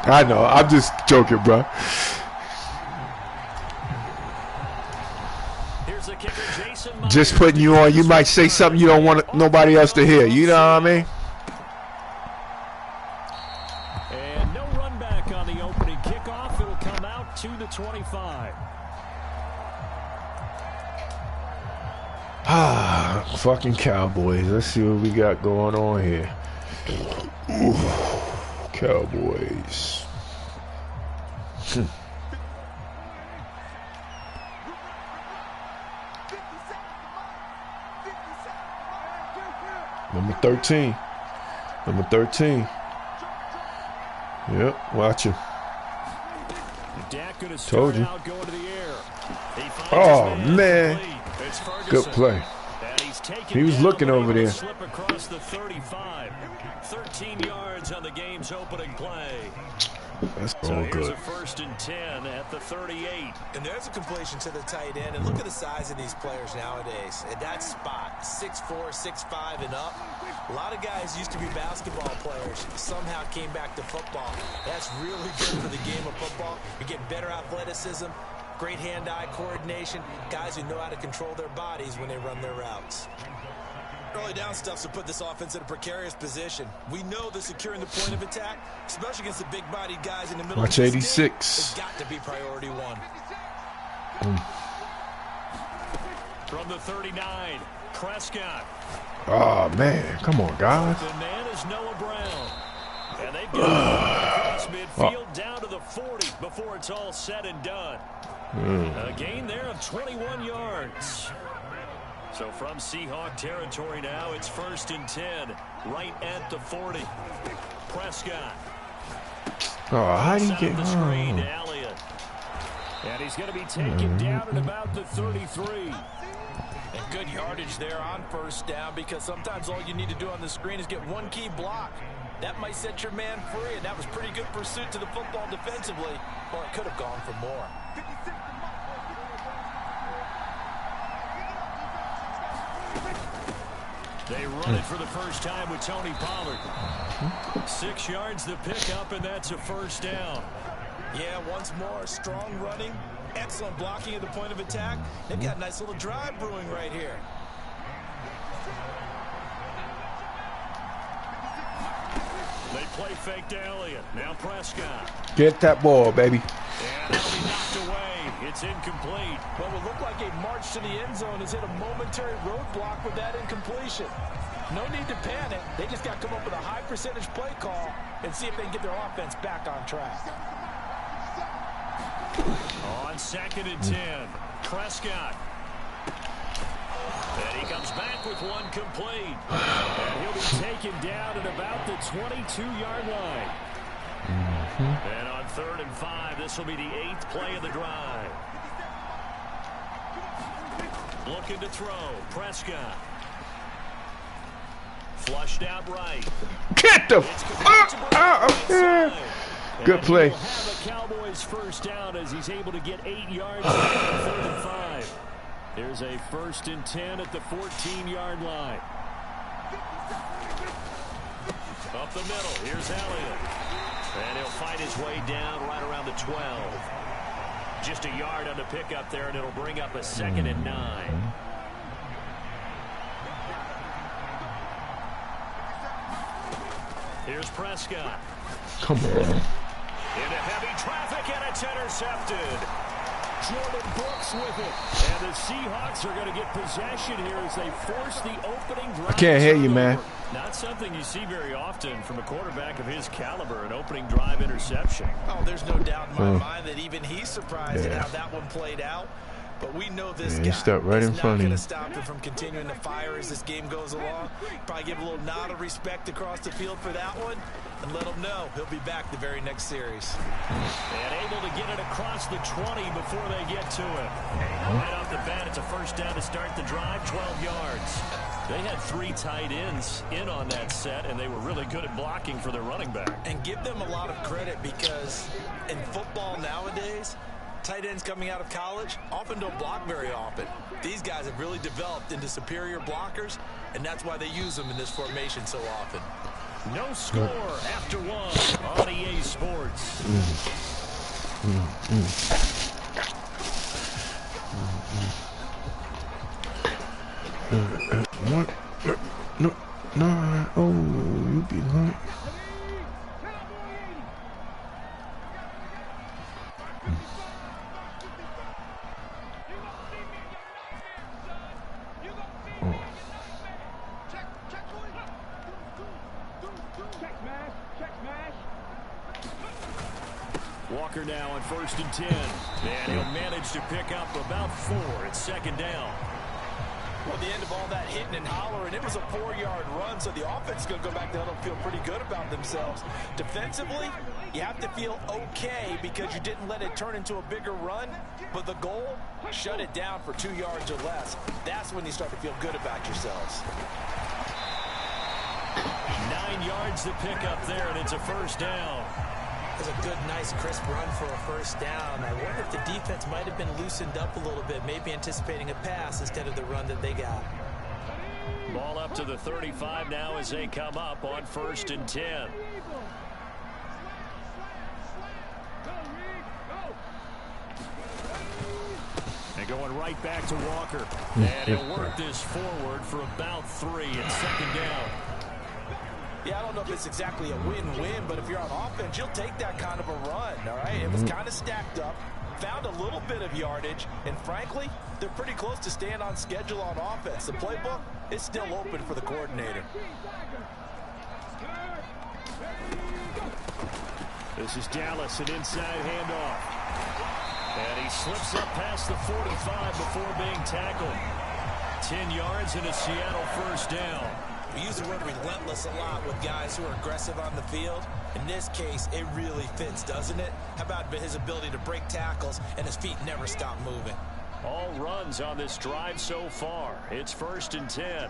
I know. I'm just joking, bro. Just putting you on. You might say something you don't want nobody else to hear. You know what I mean? And no run back on the opening kickoff. It'll come out to the 25. Fucking Cowboys. Let's see what we got going on here. Ooh, Cowboys. Number 13. Number 13. Yep, watch him. Told you. Oh, man. Good play. He was looking over there. Slip across the 35. 13 yards on the game's opening play. That's all so here's good. A 1st and 10 at the 38. And there's a completion to the tight end. And look at the size of these players nowadays. At that spot, 6'4", 6'5", and up. A lot of guys used to be basketball players. Somehow came back to football. That's really good for the game of football. You get better athleticism, great hand-eye coordination, guys who know how to control their bodies when they run their routes. Early down stuff to put this offense in a precarious position. We know that securing the point of attack, especially against the big-bodied guys in the middle. Watch 86. It's got to be priority one. From the 39, Prescott. Oh, man. Come on, guys. The man is Noah Brown. And they've got across midfield down to the 40 before it's all said and done. A gain there of 21 yards. So from Seahawk territory now, it's 1st and 10, right at the 40. Prescott. Oh, how do you get the screen to Elliott. And he's going to be taken down at about the 33. And good yardage there on 1st down, because sometimes all you need to do on the screen is get one key block. That might set your man free, and that was pretty good pursuit to the football defensively. Or it could have gone for more. They run it for the first time with Tony Pollard. 6 yards to pick up, and that's a 1st down. Yeah, once more, strong running, excellent blocking at the point of attack. They've got a nice little drive brewing right here. They play fake to Elliott. Now Prescott. Get that ball, baby. And that'll be knocked away. It's incomplete. What would look like a march to the end zone has hit a momentary roadblock with that incompletion. No need to panic. They just got to come up with a high percentage play call and see if they can get their offense back on track. On 2nd and 10, Prescott. And he comes back with one complete. And he'll be taken down at about the 22-yard line. And on 3rd and 5, this will be the 8th play of the drive. Looking to throw, Prescott. Flushed out right. Get the Good play. He'll have a Cowboys 1st down as he's able to get 8 yards on 3rd and 5. There's a 1st and 10 at the 14-yard line. Up the middle, here's Elliott. And he'll fight his way down right around the 12. Just a yard on the pickup there, and it'll bring up a 2nd and 9. Here's Prescott. Come on. Into heavy traffic, and it's intercepted. Jordan Brooks with it. And the Seahawks are going to get possession here as they force the opening drive. I can't hear you, man. Not something you see very often from a quarterback of his caliber, an opening drive interception. Oh, there's no doubt in my mind that even he's surprised at how that one played out. But we know this guy stepped right in front of going you. to stop him from continuing to fire as this game goes along. Probably give a little nod of respect across the field for that one, and let him know he'll be back the very next series. And able to get it across the 20 before they get to it. Right off the bat, it's a 1st down to start the drive, 12 yards. They had 3 tight ends in on that set, and they were really good at blocking for their running back. And give them a lot of credit, because in football nowadays, tight ends coming out of college often don't block very often. These guys have really developed into superior blockers, and that's why they use them in this formation so often. No score after one on EA Sports. What? No. Oh, you be like. Walker now on 1st and 10. And he'll manage to pick up about 4 at 2nd down. Well, at the end of all that hitting and hollering, it was a 4-yard run, so the offense is going to go back to huddle and feel pretty good about themselves. Defensively, you have to feel okay because you didn't let it turn into a bigger run, but the goal, shut it down for 2 yards or less. That's when you start to feel good about yourselves. 9 yards to pick up there, and it's a 1st down. It was a good, nice, crisp run for a 1st down. I wonder if the defense might have been loosened up a little bit, maybe anticipating a pass instead of the run that they got. Ball up to the 35 now as they come up on 1st and 10. And going right back to Walker. And he'll work this forward for about 3 at 2nd down. Yeah, I don't know if it's exactly a win-win, but if you're on offense, you'll take that kind of a run, all right? It was kind of stacked up, found a little bit of yardage, and frankly, they're pretty close to staying on schedule on offense. The playbook is still open for the coordinator. This is Dallas, an inside handoff. And he slips up past the 45 before being tackled. 10 yards and a Seattle 1st down. We use the word relentless a lot with guys who are aggressive on the field. In this case, it really fits, doesn't it? How about his ability to break tackles and his feet never stop moving? All runs on this drive so far. It's 1st and 10.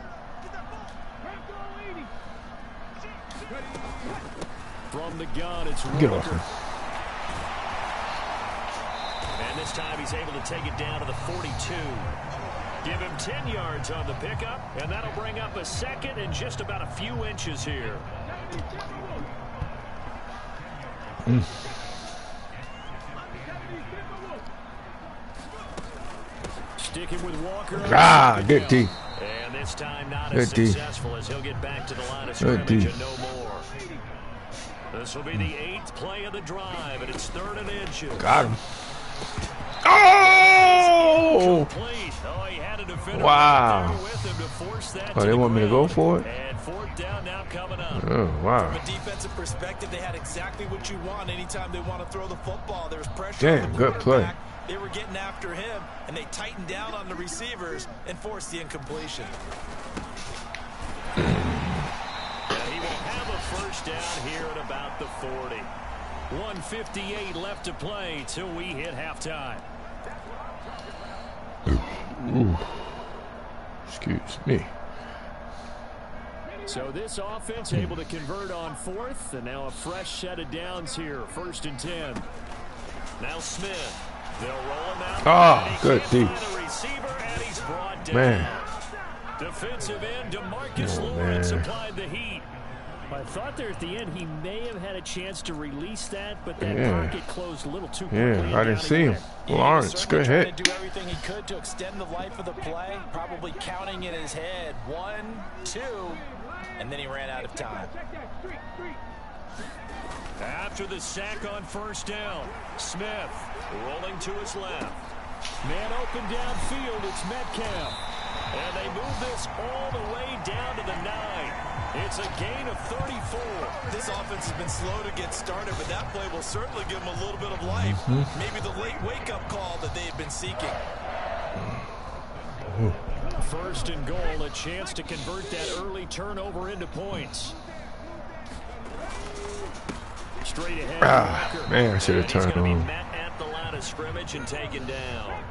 From the gun, it's Walker. And this time he's able to take it down to the 42. Give him 10 yards on the pickup, and that'll bring up a 2nd and just about a few inches here. Sticking with Walker. Good D. And this time not as successful as he'll get back to the line of scrimmage and no more. This will be the 8th play of the drive, and it's 3rd and inches. Got him. Oh! Wow. Oh, they want me to go for it? And 4th down now coming up. Oh, wow. From a defensive perspective, they had exactly what you want anytime they want to throw the football. There was pressure. Damn, good play. They were getting after him, and they tightened down on the receivers and forced the incompletion. He will have a 1st down here at about the 40. 1:58 left to play till we hit halftime. Ooh. Excuse me. So this offense able to convert on 4th, and now a fresh set of downs here. 1st and 10. Now Smith. They'll roll him out. Oh, good deep. Man. Defensive end DeMarcus Lawrence applied the heat. I thought there at the end he may have had a chance to release that, but that pocket closed a little too quickly. Yeah, I didn't see him. Lawrence, good hit. To do everything he could to extend the life of the play, probably counting in his head 1, 2, and then he ran out of time. After the sack on 1st down, Smith rolling to his left. Man open downfield, it's Metcalf. And they move this all the way down to the 9. It's a gain of 34. This offense has been slow to get started, but that play will certainly give them a little bit of life. Maybe the late wake-up call that they have been seeking. 1st and goal, a chance to convert that early turnover into points. Straight ahead. Man, I should have turned on. Met at the line of scrimmage and taken down.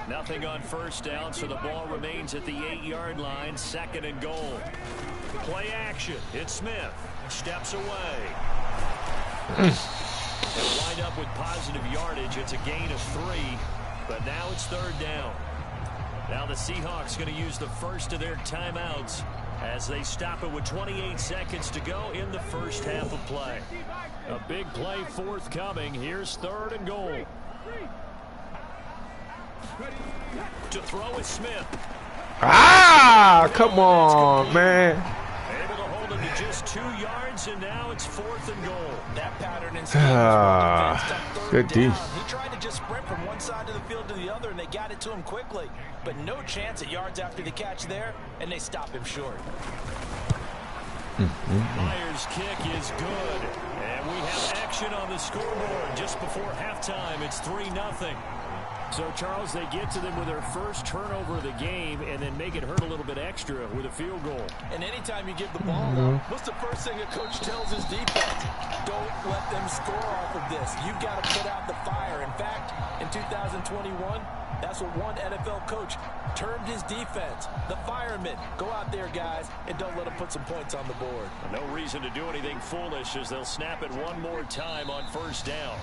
Nothing on 1st down, so the ball remains at the 8-yard line. 2nd and goal. Play action. It's Smith. Steps away. They'll wind up with positive yardage. It's a gain of 3, but now it's 3rd down. Now the Seahawks going to use the first of their timeouts As they stop it with 28 seconds to go in the first half of play. A big play forthcoming. Here's 3rd and goal. To throw is Smith. Ah, come on, man. Able to hold him to just 2 yards, and now it's 4th and goal. That pattern in defense good D. He tried to just sprint from one side of the field to the other, and they got it to him quickly. But no chance at yards after the catch there, and they stop him short. Myers' kick is good. And we have action on the scoreboard just before halftime. It's 3-0. So, Charles, they get to them with their first turnover of the game and then make it hurt a little bit extra with a field goal. And anytime you give the ball up, what's the first thing a coach tells his defense? Don't let them score off of this. You've got to put out the fire. In fact, in 2021, that's what one NFL coach termed his defense. The firemen. Go out there, guys, and don't let them put some points on the board. No reason to do anything foolish as they'll snap it one more time on first down.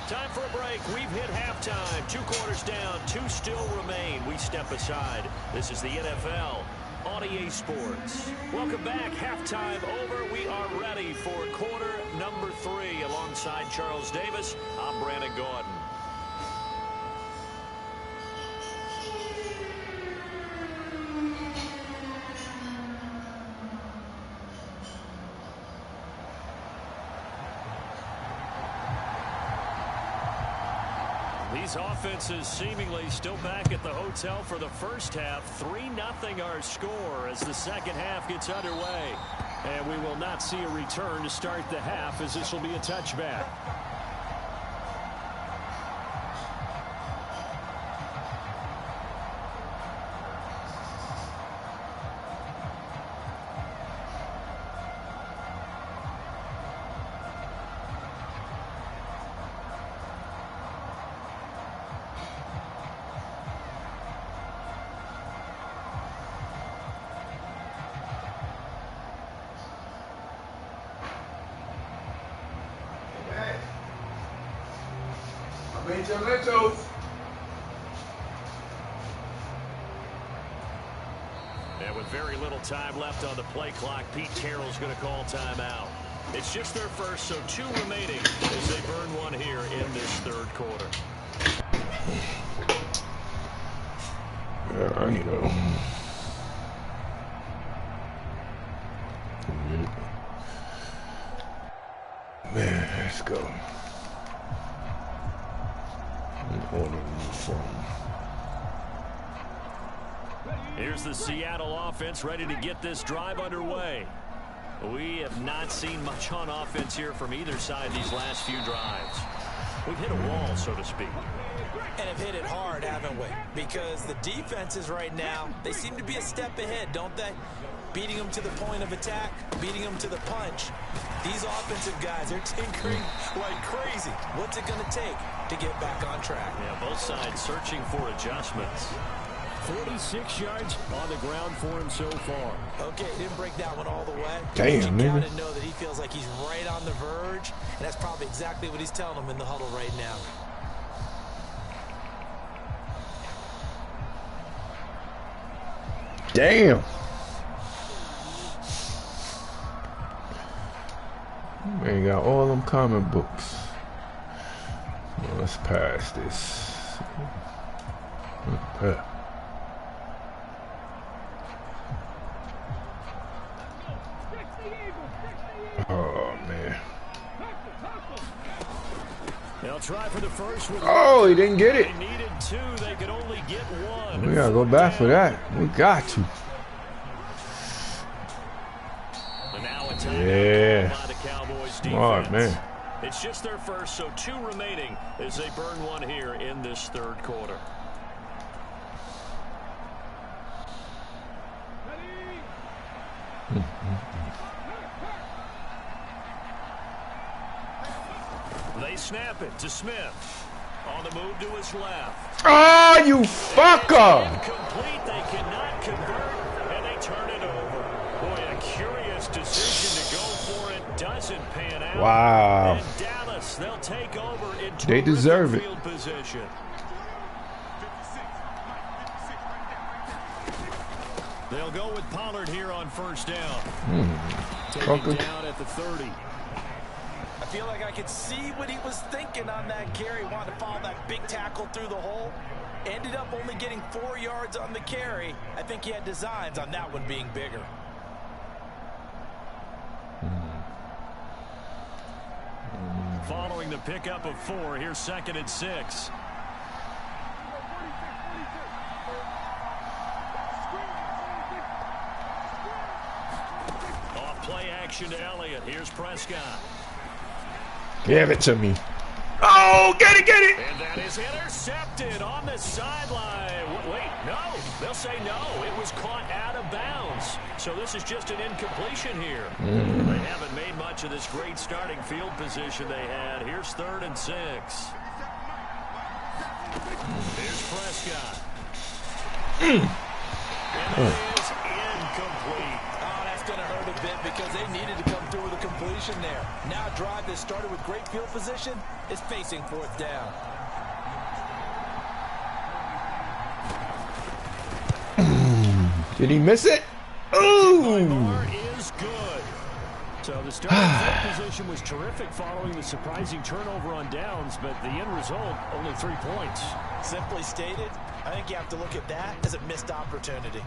Time for a break. We've hit halftime. 2 quarters down. 2 still remain. We step aside. This is the NFL on EA Sports. Welcome back. Halftime over. We are ready for quarter number 3. Alongside Charles Davis, I'm Brandon Gordon. These offenses seemingly still back at the hotel for the first half. 3-0 our score as the second half gets underway. And we will not see a return to start the half as this will be a touchback. And with very little time left on the play clock, Pete Carroll's going to call timeout. It's just their first, so 2 remaining as they burn one here in this 3rd quarter. Yeah, I know. Man, let's go. Here's the Seattle offense ready to get this drive underway. We have not seen much on offense here from either side these last few drives. We've hit a wall, so to speak. And have hit it hard, haven't we? Because the defenses right now, they seem to be a step ahead, don't they? Beating them to the point of attack, beating them to the punch. These offensive guys, they're tinkering like crazy. What's it going to take to get back on track? Yeah, both sides searching for adjustments. 46 yards on the ground for him so far. Okay, didn't break that one all the way. Damn, nigga. You nigga. gotta know that he feels like he's right on the verge, and that's probably exactly what he's telling them in the huddle right now. Damn. Man, got all them comic books. Well, let's pass this. Oh, man. They'll try for the first one. Oh, he didn't get it. They needed 2. They could only get 1. We gotta go back for that. We got to. And now a timeout Yeah. by the Cowboys defense. Smart, man. It's just their first, so 2 remaining as they burn one here in this 3rd quarter. They snap it to Smith. On the move to his left. Oh, you fucker! Incomplete. They cannot convert, and they turn it over. Boy, a curious decision to go for it. Doesn't pan out. Wow. And Dallas, they'll take over in They deserve it. field position. They'll go with Pollard here on first down. Taken down at the 30. I feel like I could see what he was thinking on that carry. Wanted to follow that big tackle through the hole. Ended up only getting 4 yards on the carry. I think he had designs on that one being bigger. Following the pickup of 4, here's 2nd and 6. Off play action to Elliott. Here's Prescott. Give it to me. Oh, get it, get it. And that is intercepted on the sideline. Wait, no. They'll say no. It was caught out of bounds. So this is just an incompletion here. They haven't made much of this great starting field position they had. Here's 3rd and 6. Here's Prescott. And it is incomplete. Oh, that's going to hurt a bit because they needed to come through with a completion there. Now a drive that started with great field position is facing 4th down. Did he miss it? Ooh! Is good. So the starting field position was terrific following the surprising turnover on downs, but the end result, only 3 points. Simply stated, I think you have to look at that as a missed opportunity.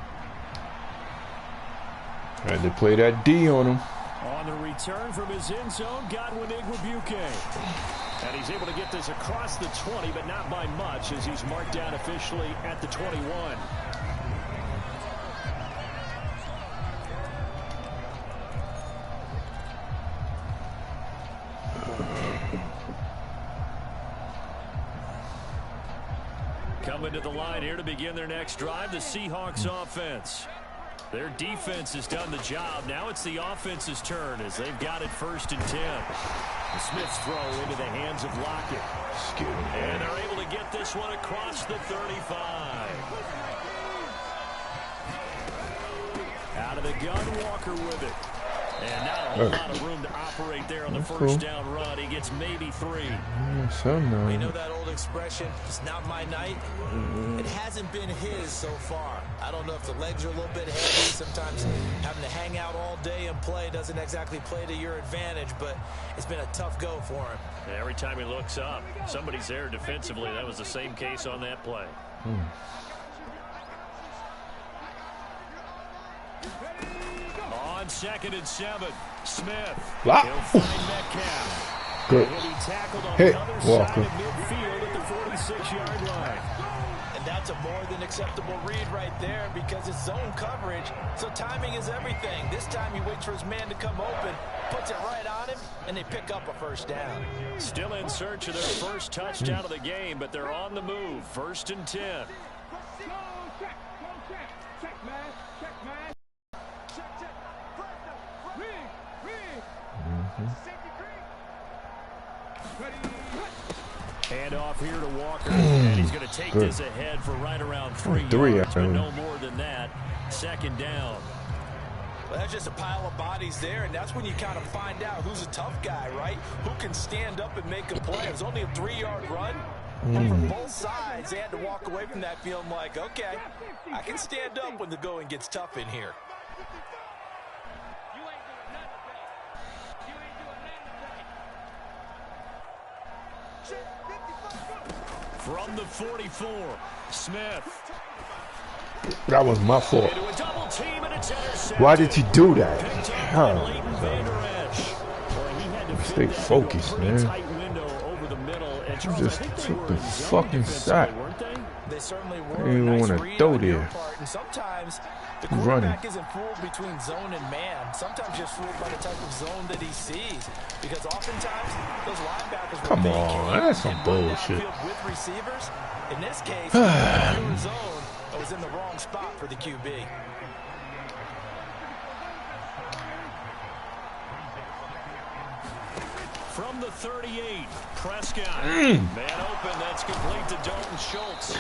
Had to play that D on him. On the return from his end zone, Godwin Igwebuike. And he's able to get this across the 20, but not by much, as he's marked down officially at the 21. Coming to the line here to begin their next drive, the Seahawks offense. Their defense has done the job. Now it's the offense's turn as they've got it 1st and 10. The Smiths throw into the hands of Lockett. And they're able to get this one across the 35. Out of the gun, Walker with it. And not a whole lot of room to operate there on the first down run. He gets maybe 3. We know that old expression, it's not my night. It hasn't been his so far. I don't know if the legs are a little bit heavy. Sometimes having to hang out all day and play doesn't exactly play to your advantage, but it's been a tough go for him. Every time he looks up, somebody's there defensively. That was the same case on that play. On 2nd and 7, Smith. He'll find Metcalf. Good. He'll be tackled on Hit the other Walker. side of midfield at the 46-yard line. And that's a more than acceptable read right there because it's zone coverage, so timing is everything. This time he waits for his man to come open, puts it right on him, and they pick up a 1st down. Still in search of their first touchdown of the game, but they're on the move. 1st and 10. Hand off here to Walker, and he's going to take this ahead for right around 3 yards, but no more than that. 2nd down. Well, that's just a pile of bodies there, and that's when you kind of find out who's a tough guy, right? Who can stand up and make a play. It was only a 3-yard run, and from both sides, they had to walk away from that feeling like, okay, I can stand up when the going gets tough in here. From the 44, Smith. That was my fault. Why did you do that? Stay focused, man. You just took the fucking sack. They certainly were. I didn't even want to throw there. Sometimes the quarterback isn't fooled between zone and man. Sometimes just fooled by the type of zone that he sees. Because oftentimes those linebackers come on, that's some bullshit. With receivers, in this case, the zone was in the wrong spot for the QB. From the 38, Prescott. Man open, that's complete to Dalton Schultz.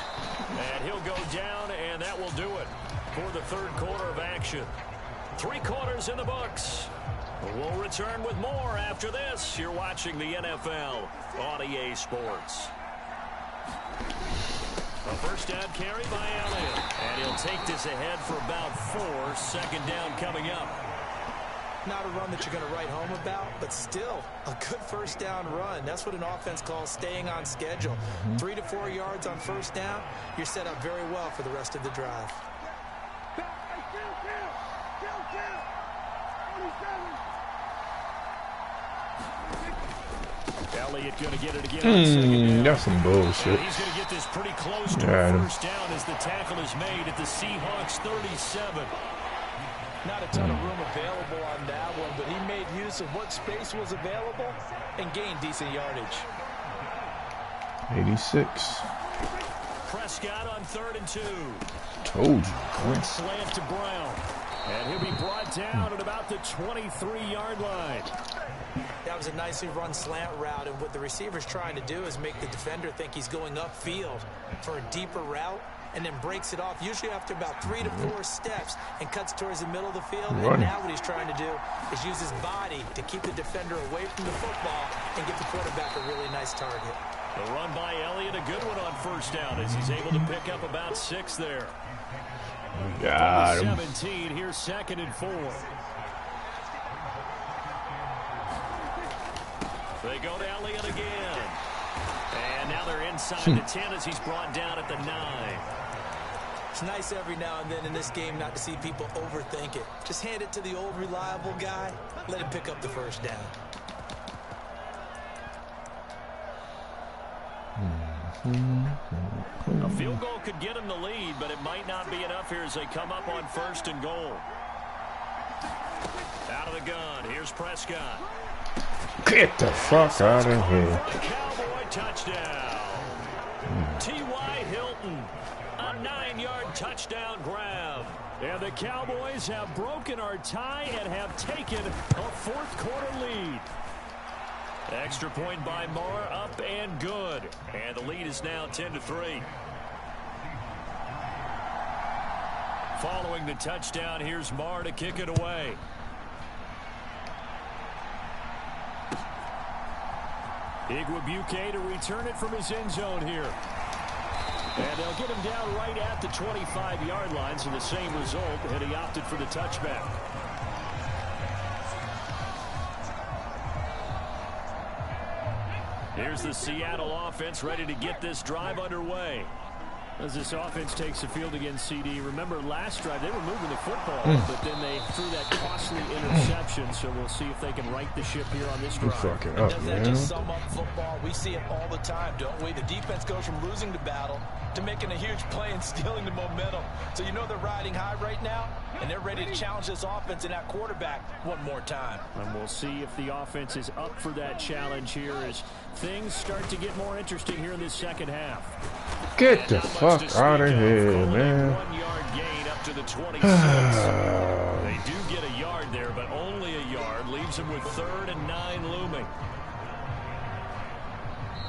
And he'll go down, and that will do it for the 3rd quarter of action. 3 quarters in the books. We'll return with more after this. You're watching the NFL on EA Sports. A first down carry by Elliott. And he'll take this ahead for about 4. Second down coming up. Not a run that you're going to write home about, but still a good first down run. That's what an offense calls staying on schedule. 3 to 4 yards on first down, you're set up very well for the rest of the drive. Elliott going to get it again. That's some bullshit. He's going to get this pretty close to a first down as the tackle is made at the Seahawks 37. Not a ton of room available on that one, but he made use of what space was available and gained decent yardage. 86. Prescott on 3rd and 2. Told you. Quick slant to Brown. And he'll be brought down at about the 23-yard line. That was a nicely run slant route, and what the receiver's trying to do is make the defender think he's going upfield for a deeper route, and then breaks it off, usually after about 3 to 4 steps, and cuts towards the middle of the field. And now what he's trying to do is use his body to keep the defender away from the football and get the quarterback a really nice target. The run by Elliott, a good one on first down as he's able to pick up about 6 there. Got him. 17, here's 2nd and 4. They go to Elliott again. And now they're inside the 10 as he's brought down at the 9. It's nice every now and then in this game not to see people overthink it. Just hand it to the old reliable guy. Let him pick up the first down. A field goal could get him the lead, but it might not be enough here as they come up on 1st and goal. Out of the gun, here's Prescott. Get the fuck out of here. Cowboy touchdown. T.Y. Hilton, a 9-yard touchdown grab. And the Cowboys have broken our tie and have taken a 4th quarter lead. Extra point by Marr, up and good. And the lead is now 10-3. Following the touchdown, here's Marr to kick it away. Igwebuike to return it from his end zone here. And they'll get him down right at the 25-yard line, so the same result, and he opted for the touchback. Here's the Seattle offense ready to get this drive underway. As this offense takes the field against CD. Remember last drive they were moving the football, but then they threw that costly interception. So we'll see if they can right the ship here on this drive. Fucking up, Doesn't that just sum up football? We see it all the time, don't we? The defense goes from losing the battle to making a huge play and stealing the momentum. So you know they're riding high right now, and they're ready to challenge this offense and that quarterback one more time. And we'll see if the offense is up for that challenge here as things start to get more interesting here in this second half. Get the fuck out of here, man. 1-yard gain up to the 26. They do get a yard there, but only a yard. Leaves them with 3rd and 9 looming.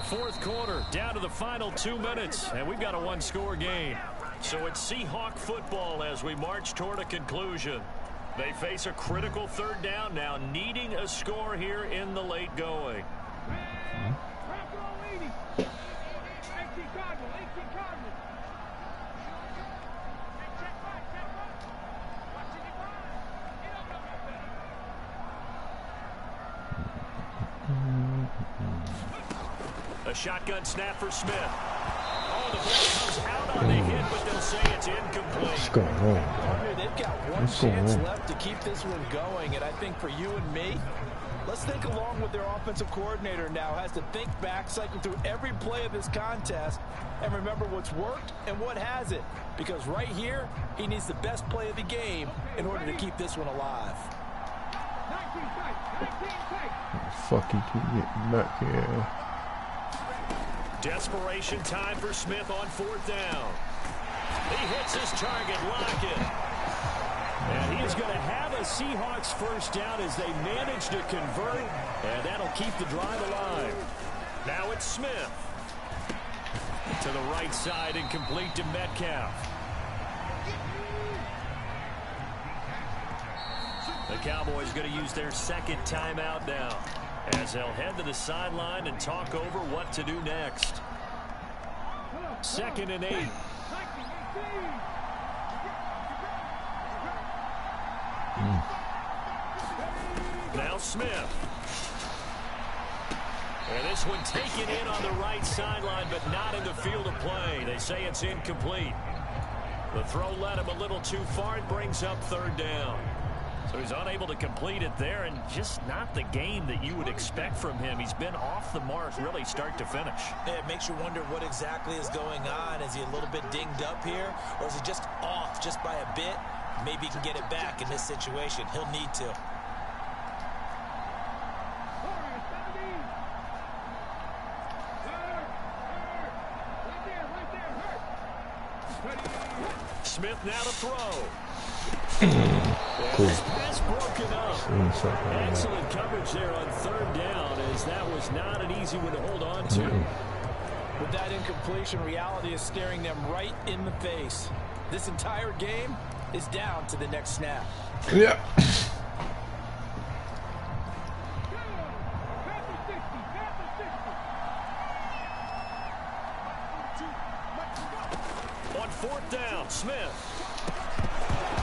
4th quarter, down to the final 2 minutes, and we've got a 1-score game. So it's Seahawk football as we march toward a conclusion. They face a critical 3rd down now, needing a score here in the late going. A shotgun snap for Smith. Oh, the ball comes out on the hit, but they'll say it's incomplete. What's going on? They've got one chance left to keep this one going, and I think for you and me, let's think along with their offensive coordinator now. Has to think back, cycle through every play of this contest, and remember what's worked and what hasn't. Because right here, he needs the best play of the game in order to keep this one alive. Fuck, you keep getting back here. Desperation time for Smith on 4th down. He hits his target, Lockett. And he is going to have a Seahawks first down as they manage to convert, and that'll keep the drive alive. Now it's Smith. To the right side and complete to Metcalf. The Cowboys going to use their 2nd timeout now, as they'll head to the sideline and talk over what to do next. 2nd and 8. Now Smith. And this one taken in on the right sideline, but not in the field of play. They say it's incomplete. The throw led him a little too far. It brings up 3rd down. So he's unable to complete it there, and just not the game that you would expect from him. He's been off the mark really start to finish. It makes you wonder what exactly is going on. Is he a little bit dinged up here, or is he just off just by a bit? Maybe he can get it back in this situation. He'll need to. Smith now to throw. Cool. Pass broken up. Excellent coverage there on 3rd down, as that was not an easy one to hold on to. With that incompletion, reality is staring them right in the face. This entire game is down to the next snap. Yeah. On 4th down, Smith.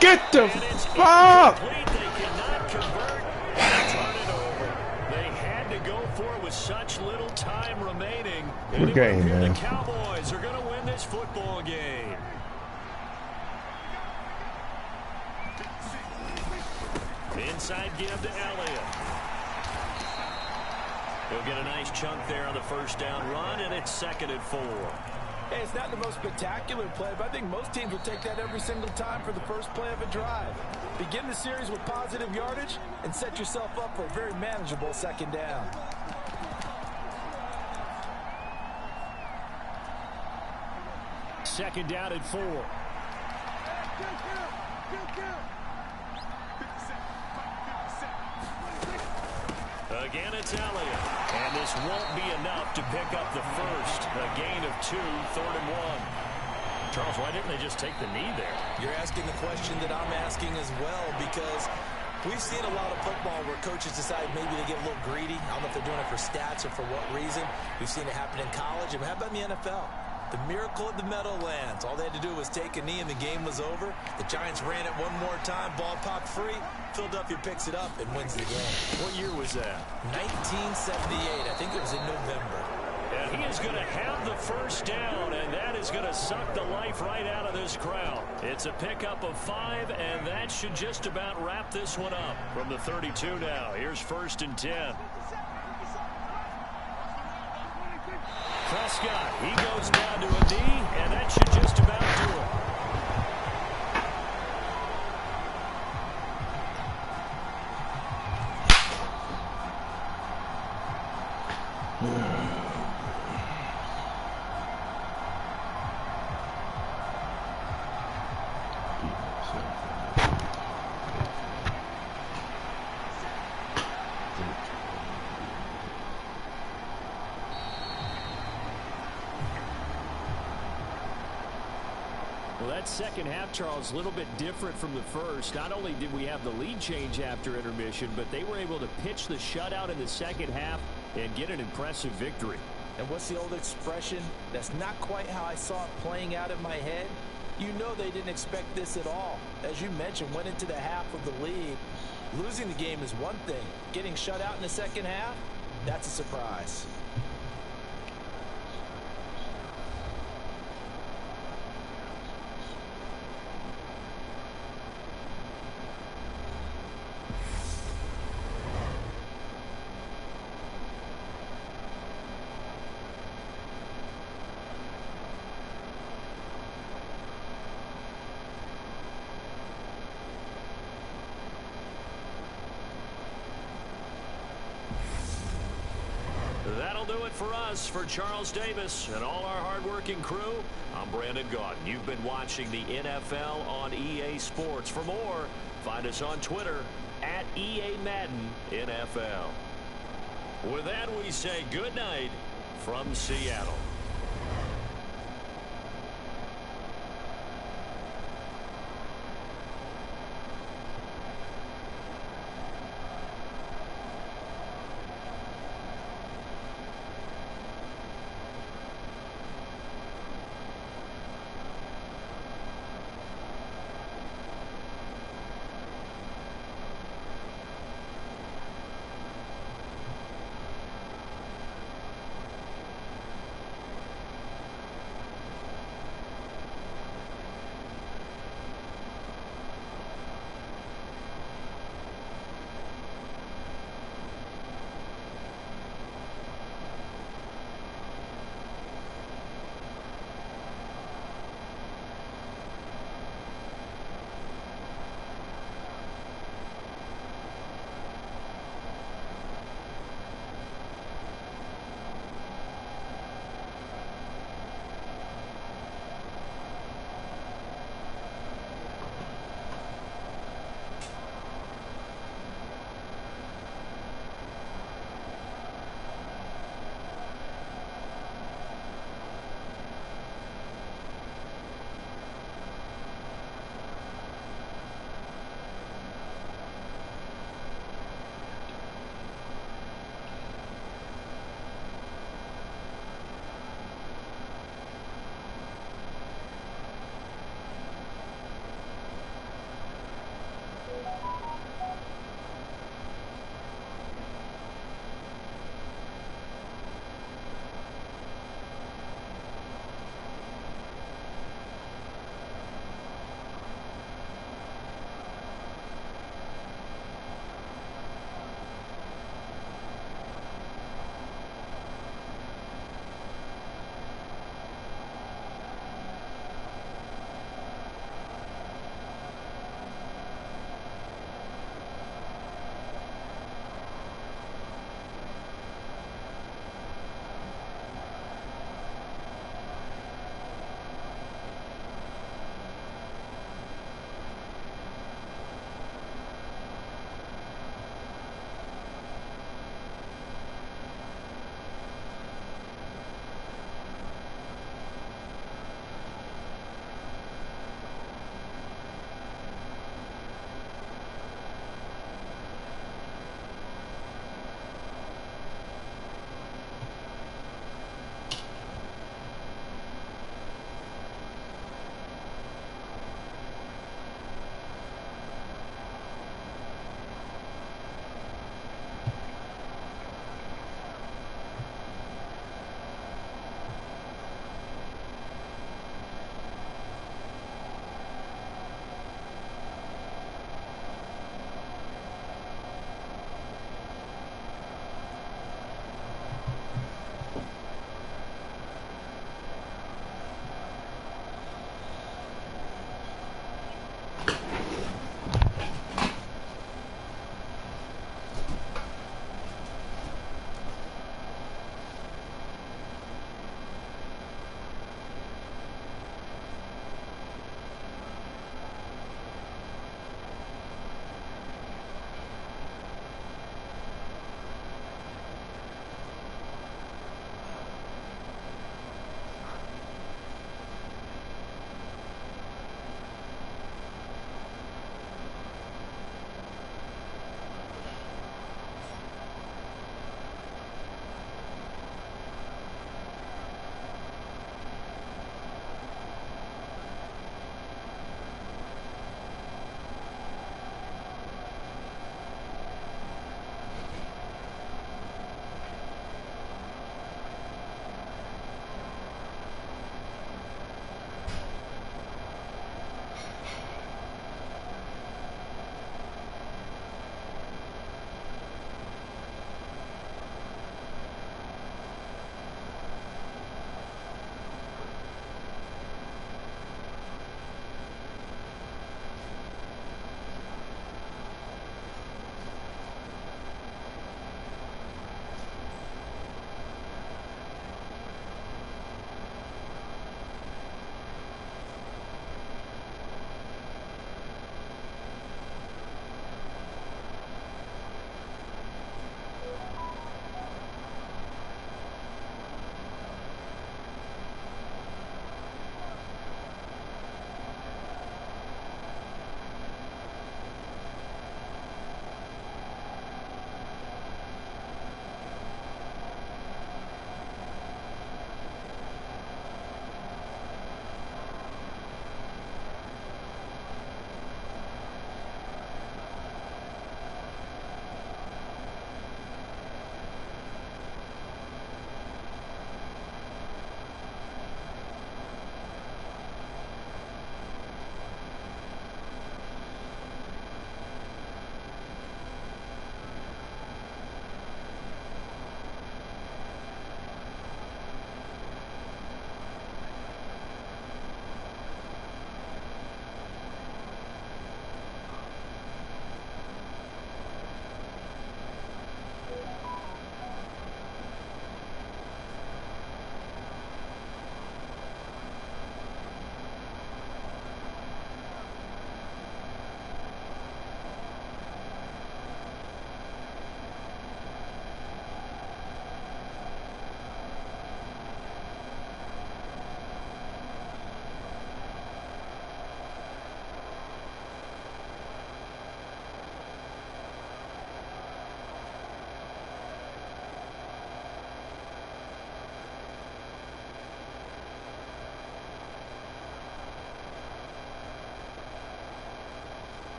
Get the fuck! They cannot convert and turn it over. They had to go for it with such little time remaining. Good game, man. The Cowboys are going to win this football game. Inside give to Elliott. He'll get a nice chunk there on the 1st down run, and it's 2nd and 4. Hey, it's not the most spectacular play, but I think most teams will take that every single time for the first play of a drive. Begin the series with positive yardage and set yourself up for a very manageable 2nd down. Second down and 4. Again, it's Elliott. And this won't be enough to pick up the first. A gain of 2, 3rd and 1. Charles, why didn't they just take the knee there? You're asking the question that I'm asking as well, because we've seen a lot of football where coaches decide maybe they get a little greedy. I don't know if they're doing it for stats or for what reason. We've seen it happen in college. And how about in the NFL? The miracle of the Meadowlands. All they had to do was take a knee and the game was over. The Giants ran it one more time. Ball popped free. Philadelphia picks it up and wins the game. What year was that? 1978. I think it was in November. And he is going to have the first down, and that is going to suck the life right out of this crowd. It's a pickup of 5, and that should just about wrap this one up. From the 32 now, here's 1st and 10. Prescott, he goes down to a knee, and that should just about do it. Well, that second half, Charles, a little bit different from the first. Not only did we have the lead change after intermission, but they were able to pitch the shutout in the second half and get an impressive victory. And what's the old expression? That's not quite how I saw it playing out in my head. You know they didn't expect this at all. As you mentioned, went into the half with the lead. Losing the game is one thing. Getting shut out in the second half, that's a surprise. That'll do it for us. For Charles Davis and all our hard-working crew, I'm Brandon Gaudin. You've been watching the NFL on EA Sports. For more, find us on Twitter at EA Madden NFL. With that, we say good night from Seattle.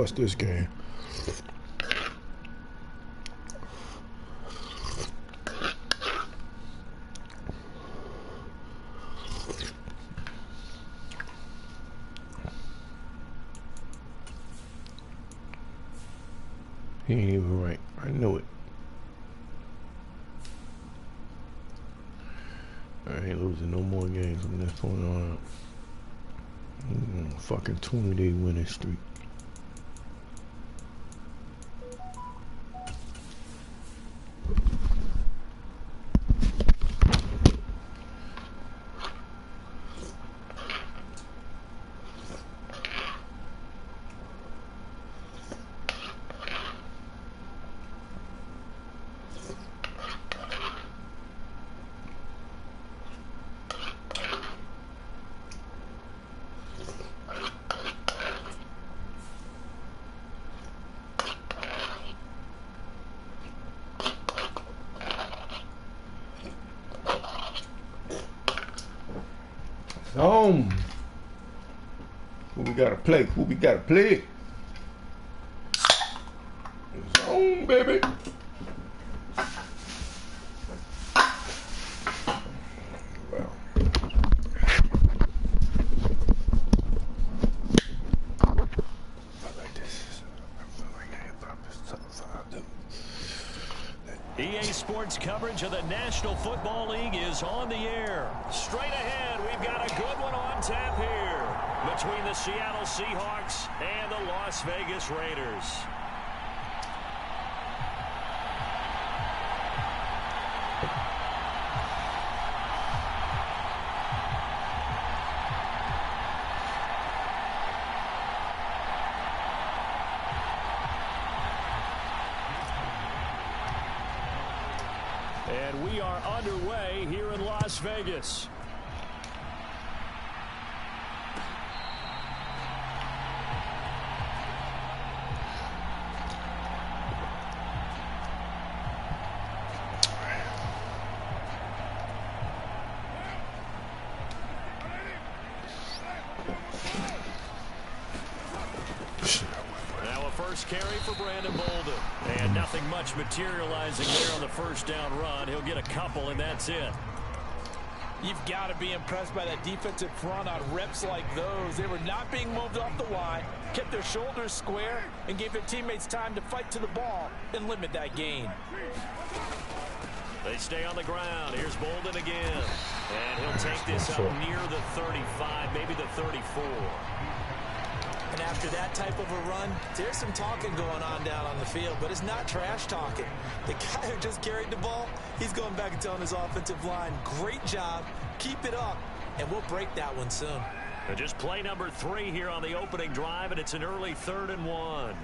trust this game. He ain't even right. I know it. I ain't losing no more games from this point on. Fucking 20-day winning streak. Who we gotta play? Who we gotta play? Zone, baby. Well. I like this. I feel like hip-hop is tough. EA Sports coverage of the National Football League is on the air. Straight ahead, we've got a good one on tap here between the Seattle Seahawks and the Las Vegas Raiders. And we are underway here in Las Vegas. Carry for Brandon Bolden. And nothing much materializing there on the first down run. He'll get a couple, and that's it. You've got to be impressed by that defensive front on reps like those. They were not being moved off the line, kept their shoulders square, and gave their teammates time to fight to the ball and limit that gain. They stay on the ground. Here's Bolden again. And he'll take this up near the 35, maybe the 34. And after that type of a run, there's some talking going on down on the field, but it's not trash talking. The guy who just carried the ball, he's going back and telling his offensive line, great job, keep it up, and we'll break that one soon. Just play number 3 here on the opening drive, and it's an early 3rd and 1.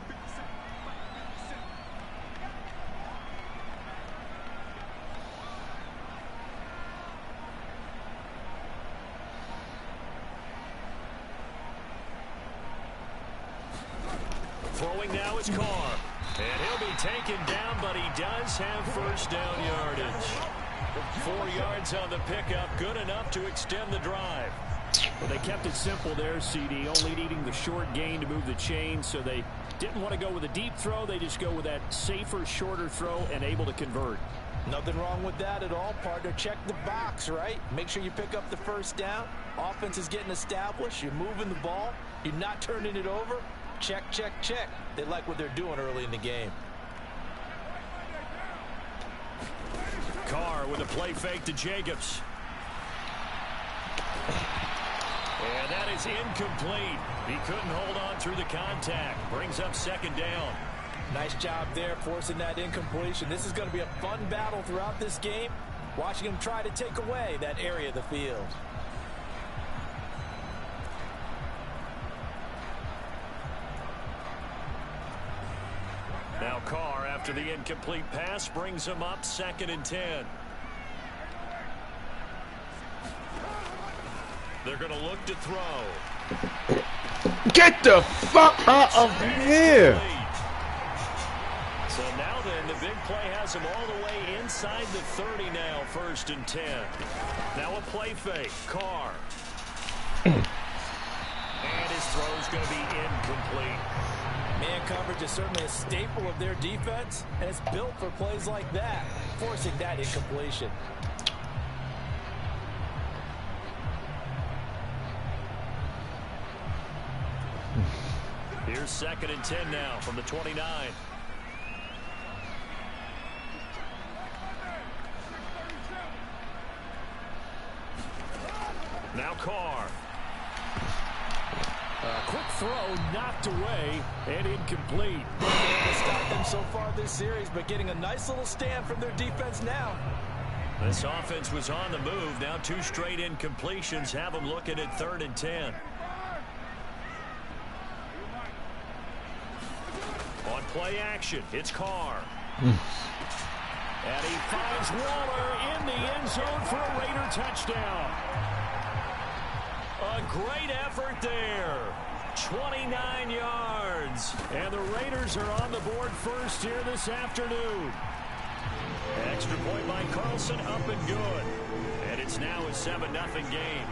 Throwing now is Carr. And he'll be taken down, but he does have first down yardage. 4 yards on the pickup, good enough to extend the drive. Well, they kept it simple there, CD, only needing the short gain to move the chain, so they didn't want to go with a deep throw. They just go with that safer, shorter throw and able to convert. Nothing wrong with that at all, partner. Check the box, right? Make sure you pick up the first down. Offense is getting established. You're moving the ball. You're not turning it over. Check, check, check. They like what they're doing early in the game. Carr with a play fake to Jacobs. And that is incomplete. He couldn't hold on through the contact. Brings up second down. Nice job there forcing that incompletion. This is going to be a fun battle throughout this game. Watching him try to take away that area of the field. Now Carr, after the incomplete pass, brings him up 2nd and 10. They're going to look to throw. Get the fuck out of here! So now then, the big play has him all the way inside the 30 now, 1st and 10. Now a play fake, Carr. And his throw's going to be incomplete. Man coverage is certainly a staple of their defense, and it's built for plays like that, forcing that incompletion. Here's 2nd and 10 now from the 29. Now Carr. Quick throw knocked away and incomplete. They've stopped them so far this series, but getting a nice little stand from their defense now. This offense was on the move. Now 2 straight incompletions have them looking at 3rd and 10. On play action, it's Carr. And he finds Waller in the end zone for a Raider touchdown. A great effort there. 29 yards. And the Raiders are on the board first here this afternoon. Extra point by Carlson, up and good. And it's now a 7-0 game.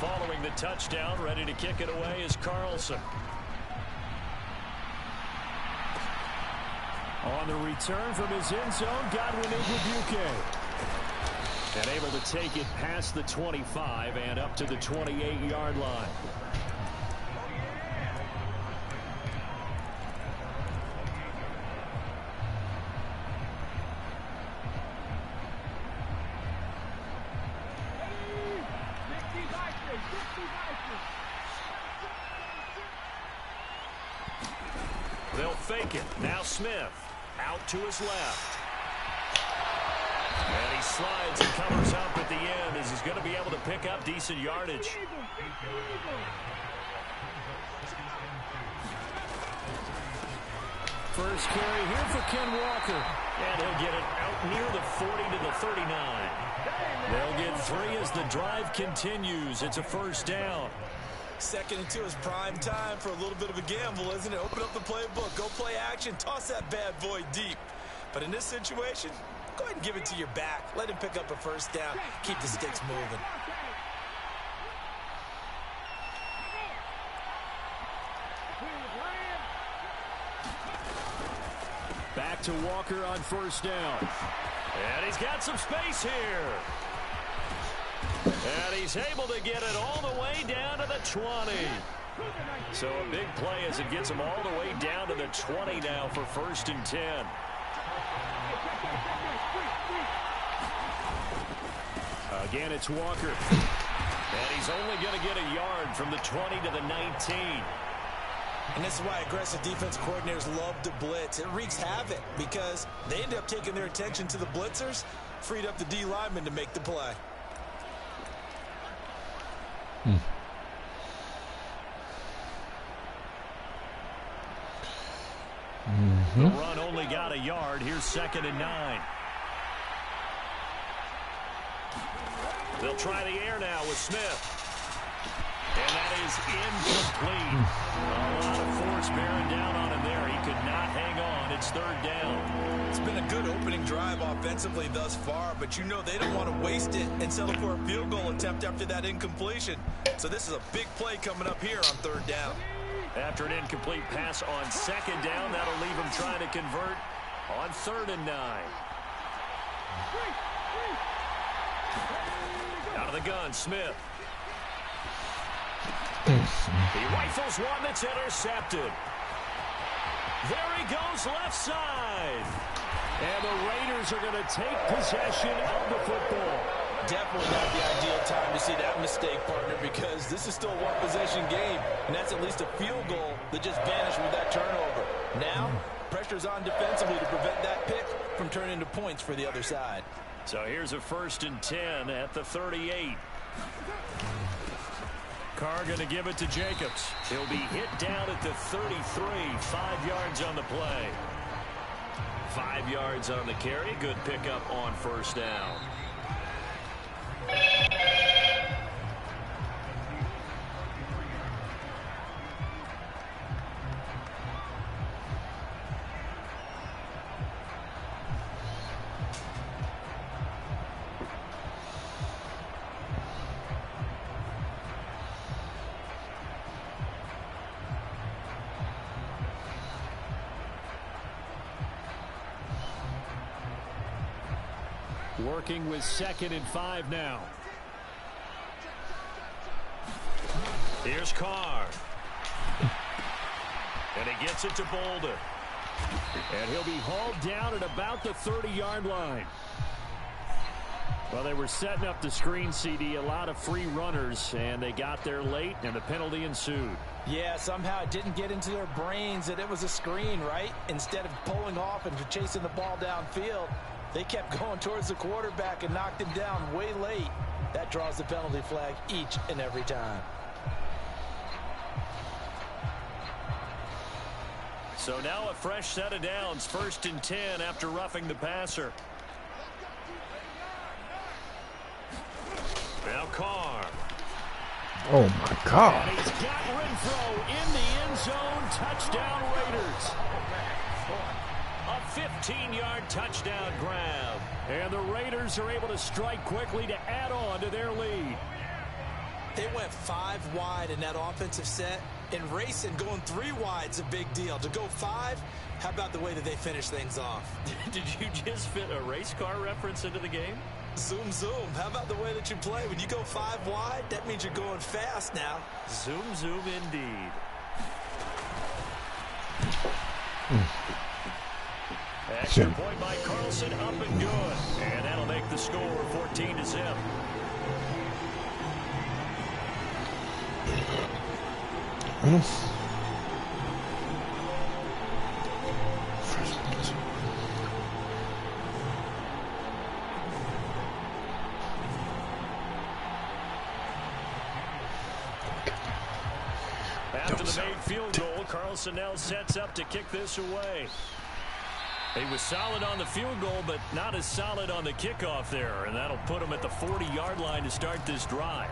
Following the touchdown, ready to kick it away is Carlson. On the return from his end zone, Godwin Igwebuike. And able to take it past the 25 and up to the 28-yard line. They'll fake it. Now Smith out to his left. And he slides and covers up at the end as he's going to be able to pick up decent yardage. First carry here for Ken Walker. And he'll get it out near the 40 to the 39. They'll get 3 as the drive continues. It's a first down. 2nd and 2 is prime time for a little bit of a gamble, isn't it? Open up the playbook, go play action, toss that bad boy deep. But in this situation, go ahead and give it to your back. Let him pick up a first down. Keep the sticks moving. Back to Walker on first down. And he's got some space here. And he's able to get it all the way down to the 20. So a big play as it gets him all the way down to the 20 now for 1st and 10. Again, it's Walker. And he's only going to get a yard from the 20 to the 19. And this is why aggressive defense coordinators love to blitz. It wreaks havoc because they end up taking their attention to the blitzers, freed up the D lineman to make the play. The run only got a yard. Here's 2nd and 9. They'll try the air now with Smith. And that is incomplete. A lot of force bearing down on him there. He could not hang on. It's 3rd down. It's been a good opening drive offensively thus far, but you know they don't want to waste it and settle for a field goal attempt after that incompletion. So this is a big play coming up here on 3rd down. After an incomplete pass on 2nd down, that'll leave him trying to convert on 3rd and 9. Out of the gun, Smith. He rifles one that's intercepted. There he goes left side. And the Raiders are going to take possession of the football. Definitely not the ideal time to see that mistake, partner, because this is still a one-possession game, and that's at least a field goal that just vanished with that turnover. Now, pressure's on defensively to prevent that pick from turning into points for the other side. So here's a 1st and 10 at the 38. Carr going to give it to Jacobs. He'll be hit down at the 33. 5 yards on the play. 5 yards on the carry. Good pickup on 1st down. Working with 2nd and 5 now. Here's Carr. And he gets it to Boulder. And he'll be hauled down at about the 30-yard line. Well, they were setting up the screen, CD, a lot of free runners, and they got there late, and the penalty ensued. Yeah, somehow it didn't get into their brains that it was a screen, right? Instead of pulling off and chasing the ball downfield, they kept going towards the quarterback and knocked him down way late. That draws the penalty flag each and every time. So now a fresh set of downs, 1st and 10 after roughing the passer. Now Carr. Oh, my God. And he's got Renfro in the end zone. Touchdown, Raiders. A 15-yard touchdown grab. And the Raiders are able to strike quickly to add on to their lead. They went 5 wide in that offensive set, and racing going 3 wide is a big deal. To go 5, how about the way that they finish things off? Did you just fit a race car reference into the game? Zoom, zoom. How about the way that you play? When you go 5 wide, that means you're going fast now. Zoom, zoom indeed. Extra point by Carlson, up and good. And that'll make the score 14-0. After the made field goal, Carlson now sets up to kick this away. He was solid on the field goal, but not as solid on the kickoff there, and that'll put him at the 40-yard line to start this drive.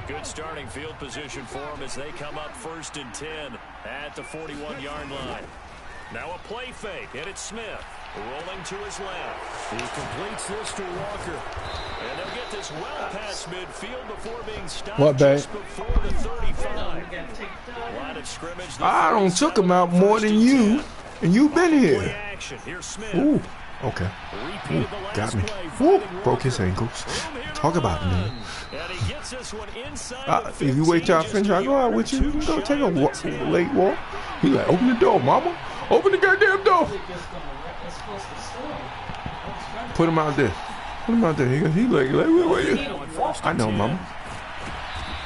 Good starting field position for him as they come up 1st and 10 at the 41-yard line. Now a play fake, and it's Smith rolling to his left. He completes this to Walker. And they'll get this well past midfield before being stopped What, babe? just before the 35. Line of scrimmage. I don't took him out more than you, and you've been here. Action. Here's Smith. Ooh, okay. Ooh, got me. Ooh, broke his ankles. Talk about it, man. And he gets this one inside If you wait till I finish, I'll go out with you. You can go take a late walk. He like, open the door, mama. Open the goddamn door. Put him out there. Put him out there. He like wait. I know, mama.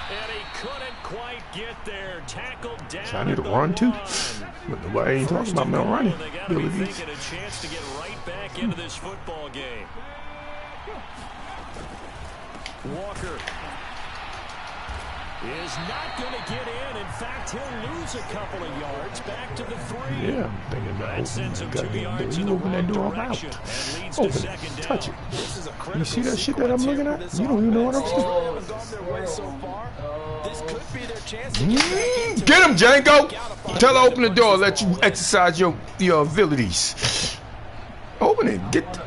And he couldn't quite get there. Tackled down. So I need to run too. But nobody ain't talking about me running. They got to be thinking a chance to get right back into this football game. Walker is not going to get in. In fact, he'll lose a couple of yards back to the 3. Yeah, I'm thinking about that sends him 2 goddamn yards door. in You the open that wrong door, I'm out. direction and leads Open to it. 2nd down. Touch it. This is a You see that shit that I'm looking at? You don't even know what I'm saying. Get him, Django. Tell her open the door. Let you exercise your abilities. Open it. Get.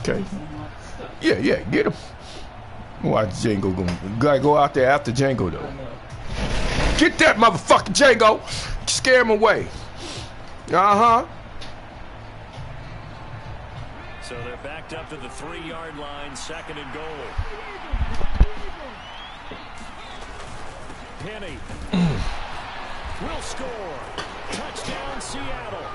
Okay. Yeah. Get him. Watch Django gotta go out there after Django though. Get that motherfucking Django. Scare him away. So they're backed up to the 3-yard line, 2nd and goal. Penny will score. Touchdown, Seattle.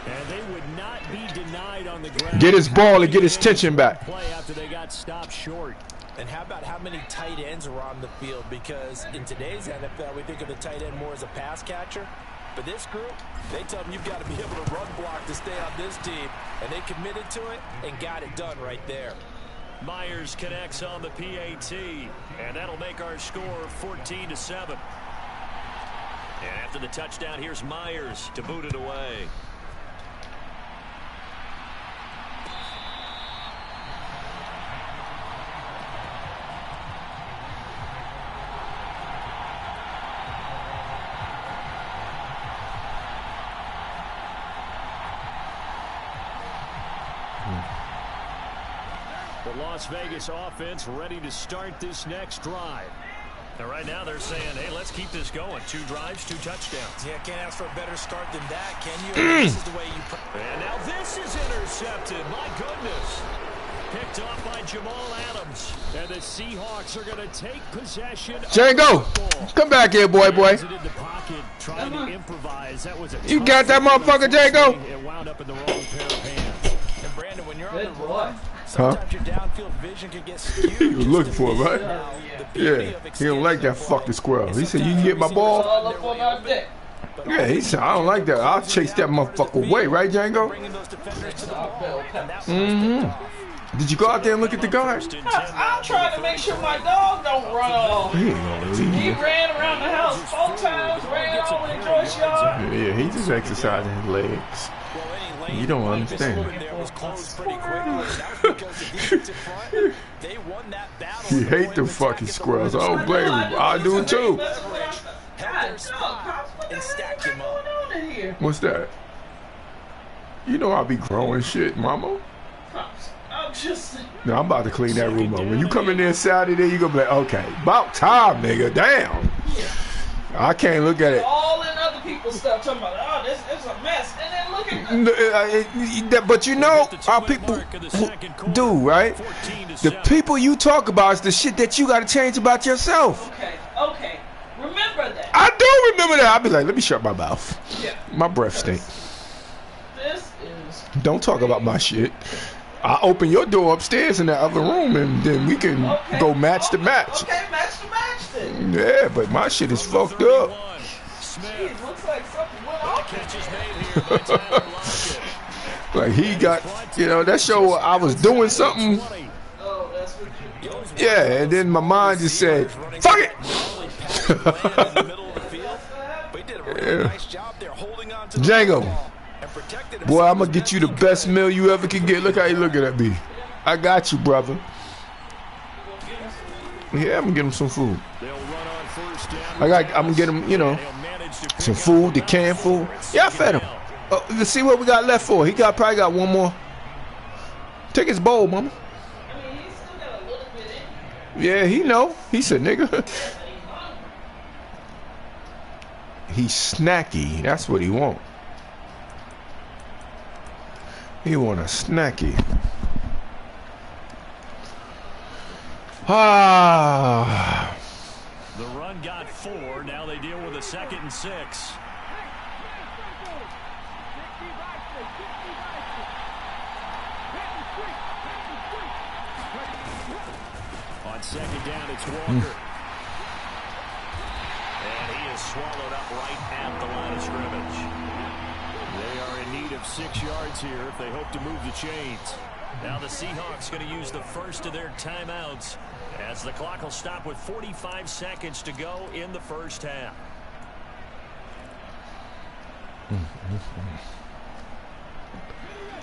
And they would not be denied on the ground. Get his ball and get his tension back. Play after they got stopped short. And how about how many tight ends are on the field? Because in today's NFL, we think of the tight end more as a pass catcher. But this group, they tell them you've got to be able to run block to stay on this team. And they committed to it and got it done right there. Myers connects on the PAT. And that'll make our score 14-7. And after the touchdown, here's Myers to boot it away. The Las Vegas offense ready to start this next drive. And right now they're saying, hey, let's keep this going. 2 drives, 2 touchdowns. Yeah, can't ask for a better start than that, can you? This is the way you... And now this is intercepted. My goodness. Picked off by Jamal Adams. And the Seahawks are going to take possession. Django, come back here, boy. Trying to improvise. That was a You got that motherfucker, Django? It wound up in the wrong pair of hands. And Brandon, when you're on the run, sometimes your downfield vision can get skewed. You was looking for it, right? Yeah, he don't like that fucking squirrel. He said, you can get my ball? Yeah, he said, I don't like that. I'll chase that motherfucker away, right, Django? Did you go out there and look at the guard? I'm trying to make sure my dog don't run off. He ain't gonna leave He you. ran around the house 4 times, ran all in Joyce yard. Yeah, he just exercising his legs. You don't understand. He hate them fucking squirrels. I don't blame him. I do it too. What's that? You know I be growing shit, mama. No, I'm about to clean that room up. When you come in there Saturday, you gonna be like, okay, about time, nigga. Damn. I can't look at it. All in other people's stuff, talking about, oh, this is a mess. And then look at But you know, our people do, right? The people you talk about is the shit that you gotta change about yourself. Okay. Remember that. I do remember that. I'll be like, let me shut my mouth. Yeah. My breath stink. This is... Don't talk about my shit. I open your door upstairs in that other room, and then we can go match to match. Okay, match to match then. Yeah, but my shit is fucked up. Jeez, looks like something went off. Like he got, you know, that show I was doing something. Oh, that's what you... Yeah, and then my mind just said, fuck it. Yeah. Django. Boy, I'm going to get you the best meal you ever can get. Look how you looking at me. I got you, brother. Yeah, I'm going to get him some food. I'm going to get him, you know, some food, the canned food. Yeah, I fed him. Let's see what we got left for. He probably got one more. Take his bowl, mama. Yeah, he know. He said, nigga. He's snacky. That's what he want. He want a snacky. Ah. The run got 4. Now they deal with a 2nd and 6. On 2nd down, it's Walker. And he is swallowed up right at the line of scrimmage. They are in need of 6 yards here if they hope to move the chains. Now the Seahawks going to use the first of their timeouts as the clock will stop with 45 seconds to go in the first half.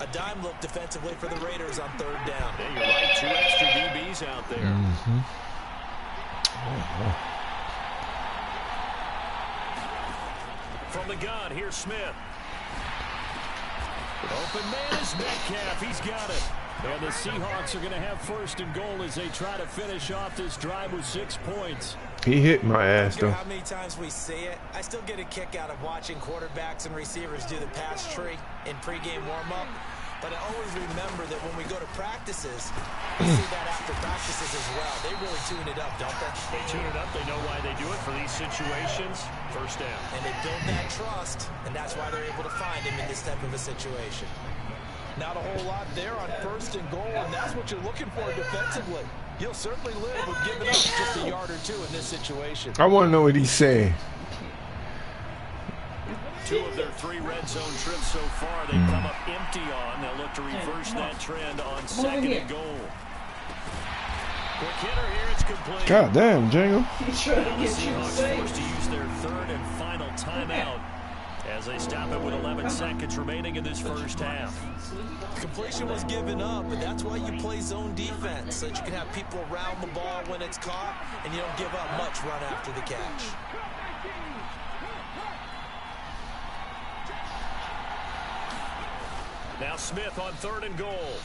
A dime look defensively for the Raiders on 3rd down. Yeah, you're right. 2 extra DBs out there. From the gun, here's Smith. Open man is Metcalf. He's got it. And the Seahawks are going to have 1st and goal as they try to finish off this drive with 6 points. He hit my ass, though. How many times we see it, I still get a kick out of watching quarterbacks and receivers do the pass tree in pregame warm-up. But I always remember that when we go to practices, we see that after practices as well. They really tune it up, don't they? They tune it up. They know why they do it for these situations. First down. And they build that trust, and that's why they're able to find him in this type of a situation. Not a whole lot there on 1st and goal, and that's what you're looking for defensively. He'll certainly live with giving up just a yard or 2 in this situation. I want to know what he's saying. 2 of their 3 red zone trips so far, they come up empty on. They'll look to reverse that trend on 2nd and goal. Quick hitter here, it's complete. God damn, Django. He's trying to get you Seahawks safe. forced to use their 3rd and final timeout as they stop it with 11 seconds remaining in this first half. Completion was given up, but that's why you play zone defense, so that you can have people around the ball when it's caught, and you don't give up much run after the catch. Now Smith on 3rd and goal.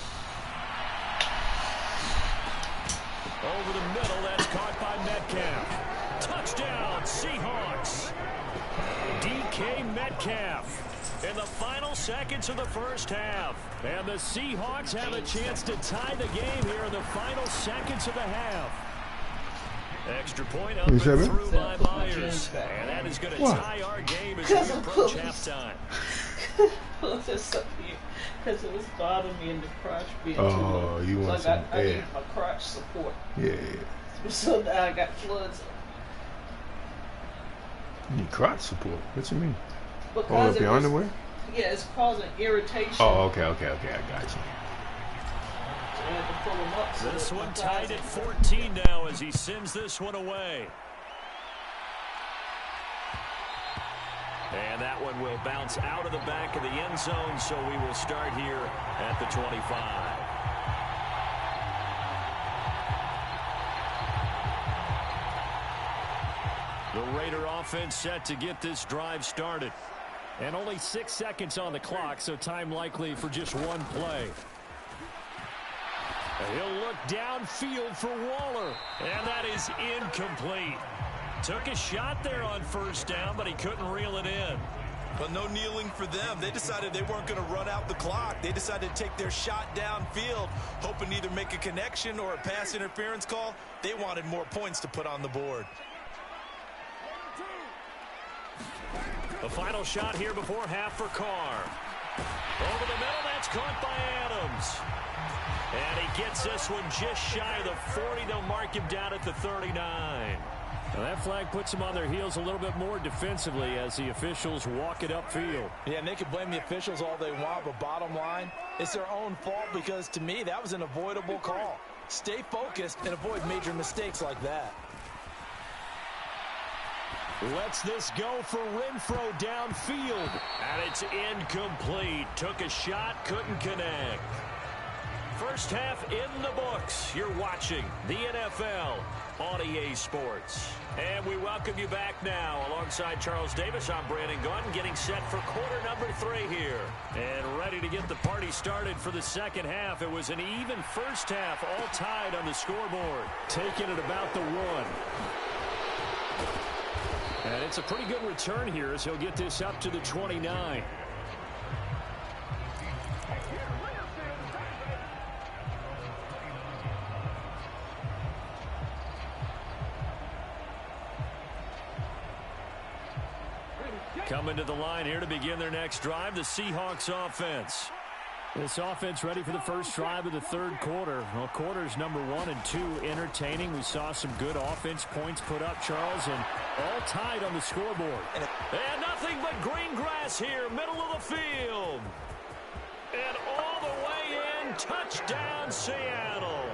Over the middle, that's caught by Metcalf. Touchdown, Seahawks. DK Metcalf in the final seconds of the first half. And the Seahawks have a chance to tie the game here in the final seconds of the half. Extra point up and through by Myers. And that is going to tie our game as we approach halftime. Because it was bothering me in the crotch being oh, too you want so some I need my crotch support. Yeah. So now I got floods. You need crotch support? What you mean? Because hold up your underwear? Yeah, it's causing irritation. Oh, okay, I got you. I had to pull them up. So this one tied at 14 now as he sends this one away. And that one will bounce out of the back of the end zone, so we will start here at the 25. The Raider offense set to get this drive started. And only 6 seconds on the clock, so time likely for just one play. He'll look downfield for Waller, and that is incomplete. Took a shot there on first down, but he couldn't reel it in. But no kneeling for them. They decided they weren't going to run out the clock. They decided to take their shot downfield, hoping to either make a connection or a pass interference call. They wanted more points to put on the board. The final shot here before half for Carr. Over the middle, that's caught by Adams. And he gets this one just shy of the 40. They'll mark him down at the 39. Now that flag puts them on their heels a little bit more defensively as the officials walk it upfield. Yeah, and they can blame the officials all they want, but bottom line, it's their own fault because, to me, that was an avoidable call. Stay focused and avoid major mistakes like that. Lets this go for Renfro downfield. And it's incomplete. Took a shot, couldn't connect. First half in the books. You're watching the NFL on EA Sports. And we welcome you back now. Alongside Charles Davis, I'm Brandon Gunn, getting set for quarter number 3 here. And ready to get the party started for the second half. It was an even first half, all tied on the scoreboard. Taking it about the 1. And it's a pretty good return here as he'll get this up to the 29. Coming to the line here to begin their next drive, the Seahawks offense. This offense ready for the first drive of the third quarter. Well, quarters number 1 and 2 entertaining. We saw some good offense points put up, Charles, and all tied on the scoreboard. And nothing but green grass here, middle of the field. And all the way in, touchdown Seattle.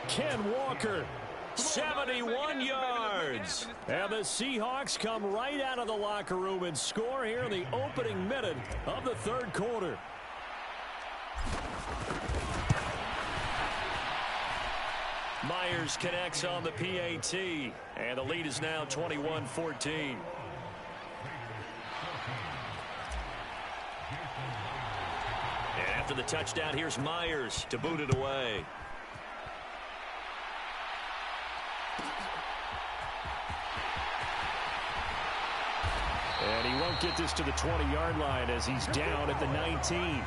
Ken Walker, 71 yards. And the Seahawks come right out of the locker room and score here in the opening minute of the third quarter. Myers connects on the PAT, and the lead is now 21-14. And after the touchdown, here's Myers to boot it away. And he won't get this to the 20-yard line as he's down at the 19.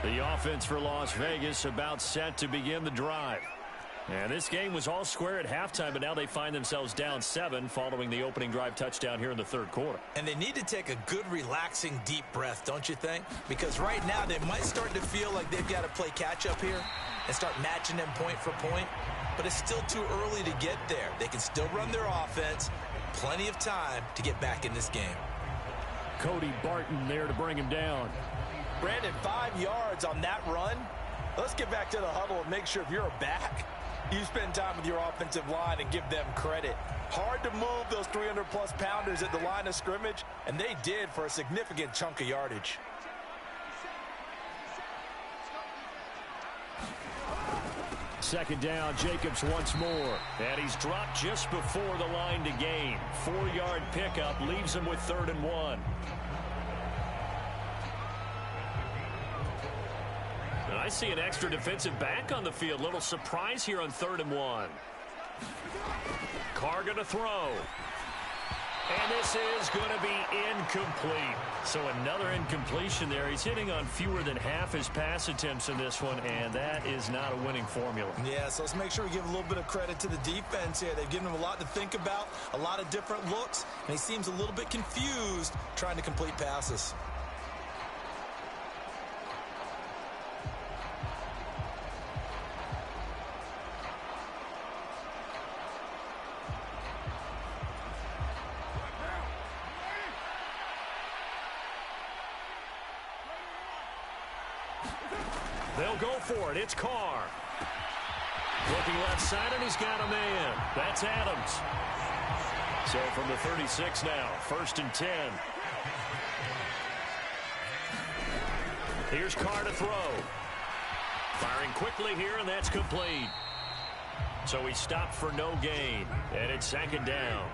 The offense for Las Vegas about set to begin the drive. And this game was all square at halftime, but now they find themselves down 7 following the opening drive touchdown here in the third quarter. And they need to take a good, relaxing, deep breath, don't you think? Because right now they might start to feel like they've got to play catch-up here and start matching them point for point. But it's still too early to get there. They can still run their offense. Plenty of time to get back in this game. Cody Barton there to bring him down. Brandon, 5 yards on that run. Let's get back to the huddle and make sure if you're a back, you spend time with your offensive line and give them credit. Hard to move those 300-plus pounders at the line of scrimmage, and they did for a significant chunk of yardage. second down. Jacobs once more. And he's dropped just before the line to gain. 4-yard pickup leaves him with 3rd and 1. And I see an extra defensive back on the field. Little surprise here on 3rd and 1. Carr going to throw. And this is going to be incomplete. So another incompletion there. He's hitting on fewer than half his pass attempts in this one, and that is not a winning formula. Yeah, so let's make sure we give a little bit of credit to the defense here. They've given him a lot to think about, a lot of different looks, and he seems a little bit confused trying to complete passes. They'll go for it. It's Carr. Looking left side, and he's got a man. That's Adams. So from the 36 now, 1st and 10. Here's Carr to throw. Firing quickly here, and that's complete. So he stopped for no gain, and it's 2nd down.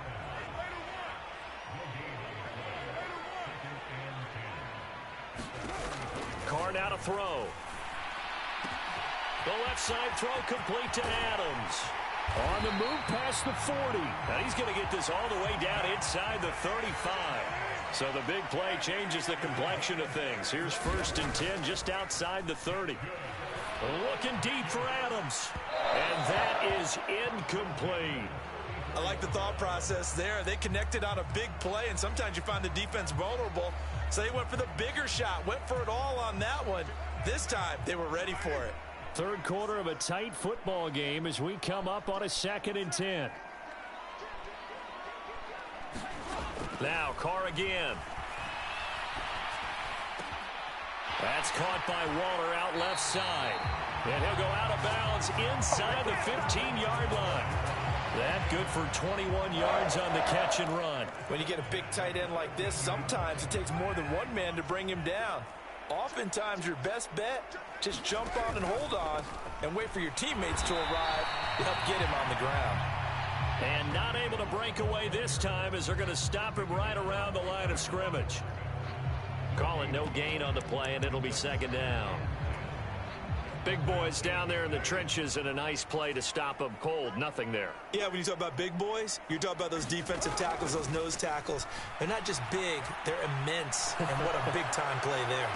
Carr now to throw. The left side throw complete to Adams. On the move past the 40. And he's going to get this all the way down inside the 35. So the big play changes the complexion of things. Here's 1st and 10 just outside the 30. Looking deep for Adams. And that is incomplete. I like the thought process there. They connected on a big play, and sometimes you find the defense vulnerable. So they went for the bigger shot, went for it all on that one. This time, they were ready for it. 3rd quarter of a tight football game as we come up on a 2nd and 10. Now, Carr again. That's caught by Waller out left side. And he'll go out of bounds inside the 15-yard line. That good for 21 yards on the catch and run. When you get a big tight end like this, sometimes it takes more than one man to bring him down. Oftentimes, your best bet, just jump on and hold on and wait for your teammates to arrive to help get him on the ground. And not able to break away this time as they're going to stop him right around the line of scrimmage. Calling no gain on the play, and it'll be 2nd down. Big boys down there in the trenches, and a nice play to stop them cold. Nothing there. Yeah, when you talk about big boys, you're talking about those defensive tackles, those nose tackles. They're not just big, they're immense. And what a big-time play there.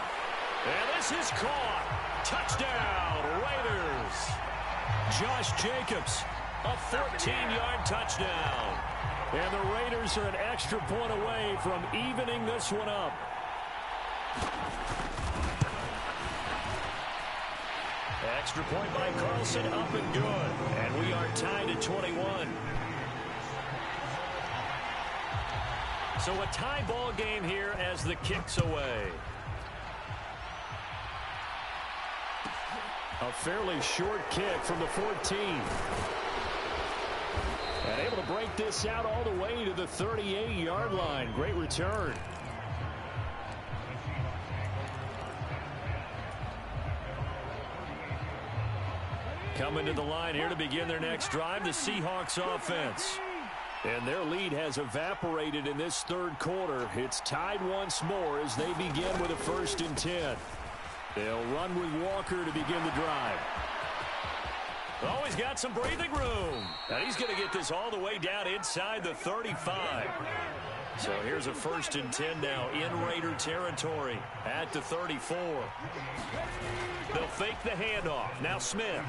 And this is caught. Touchdown, Raiders. Josh Jacobs, a 14-yard touchdown. And the Raiders are an extra point away from evening this one up. Extra point by Carlson, up and good. And we are tied at 21. So a tie ball game here as the kick's away. A fairly short kick from the 14. And able to break this out all the way to the 38-yard line. Great return. Coming to the line here to begin their next drive, the Seahawks offense. And their lead has evaporated in this 3rd quarter. It's tied once more as they begin with a 1st and 10. They'll run with Walker to begin the drive. Oh, he's got some breathing room. And he's going to get this all the way down inside the 35. So here's a 1st and 10 now in Raider territory at the 34. They'll fake the handoff. Now Smith.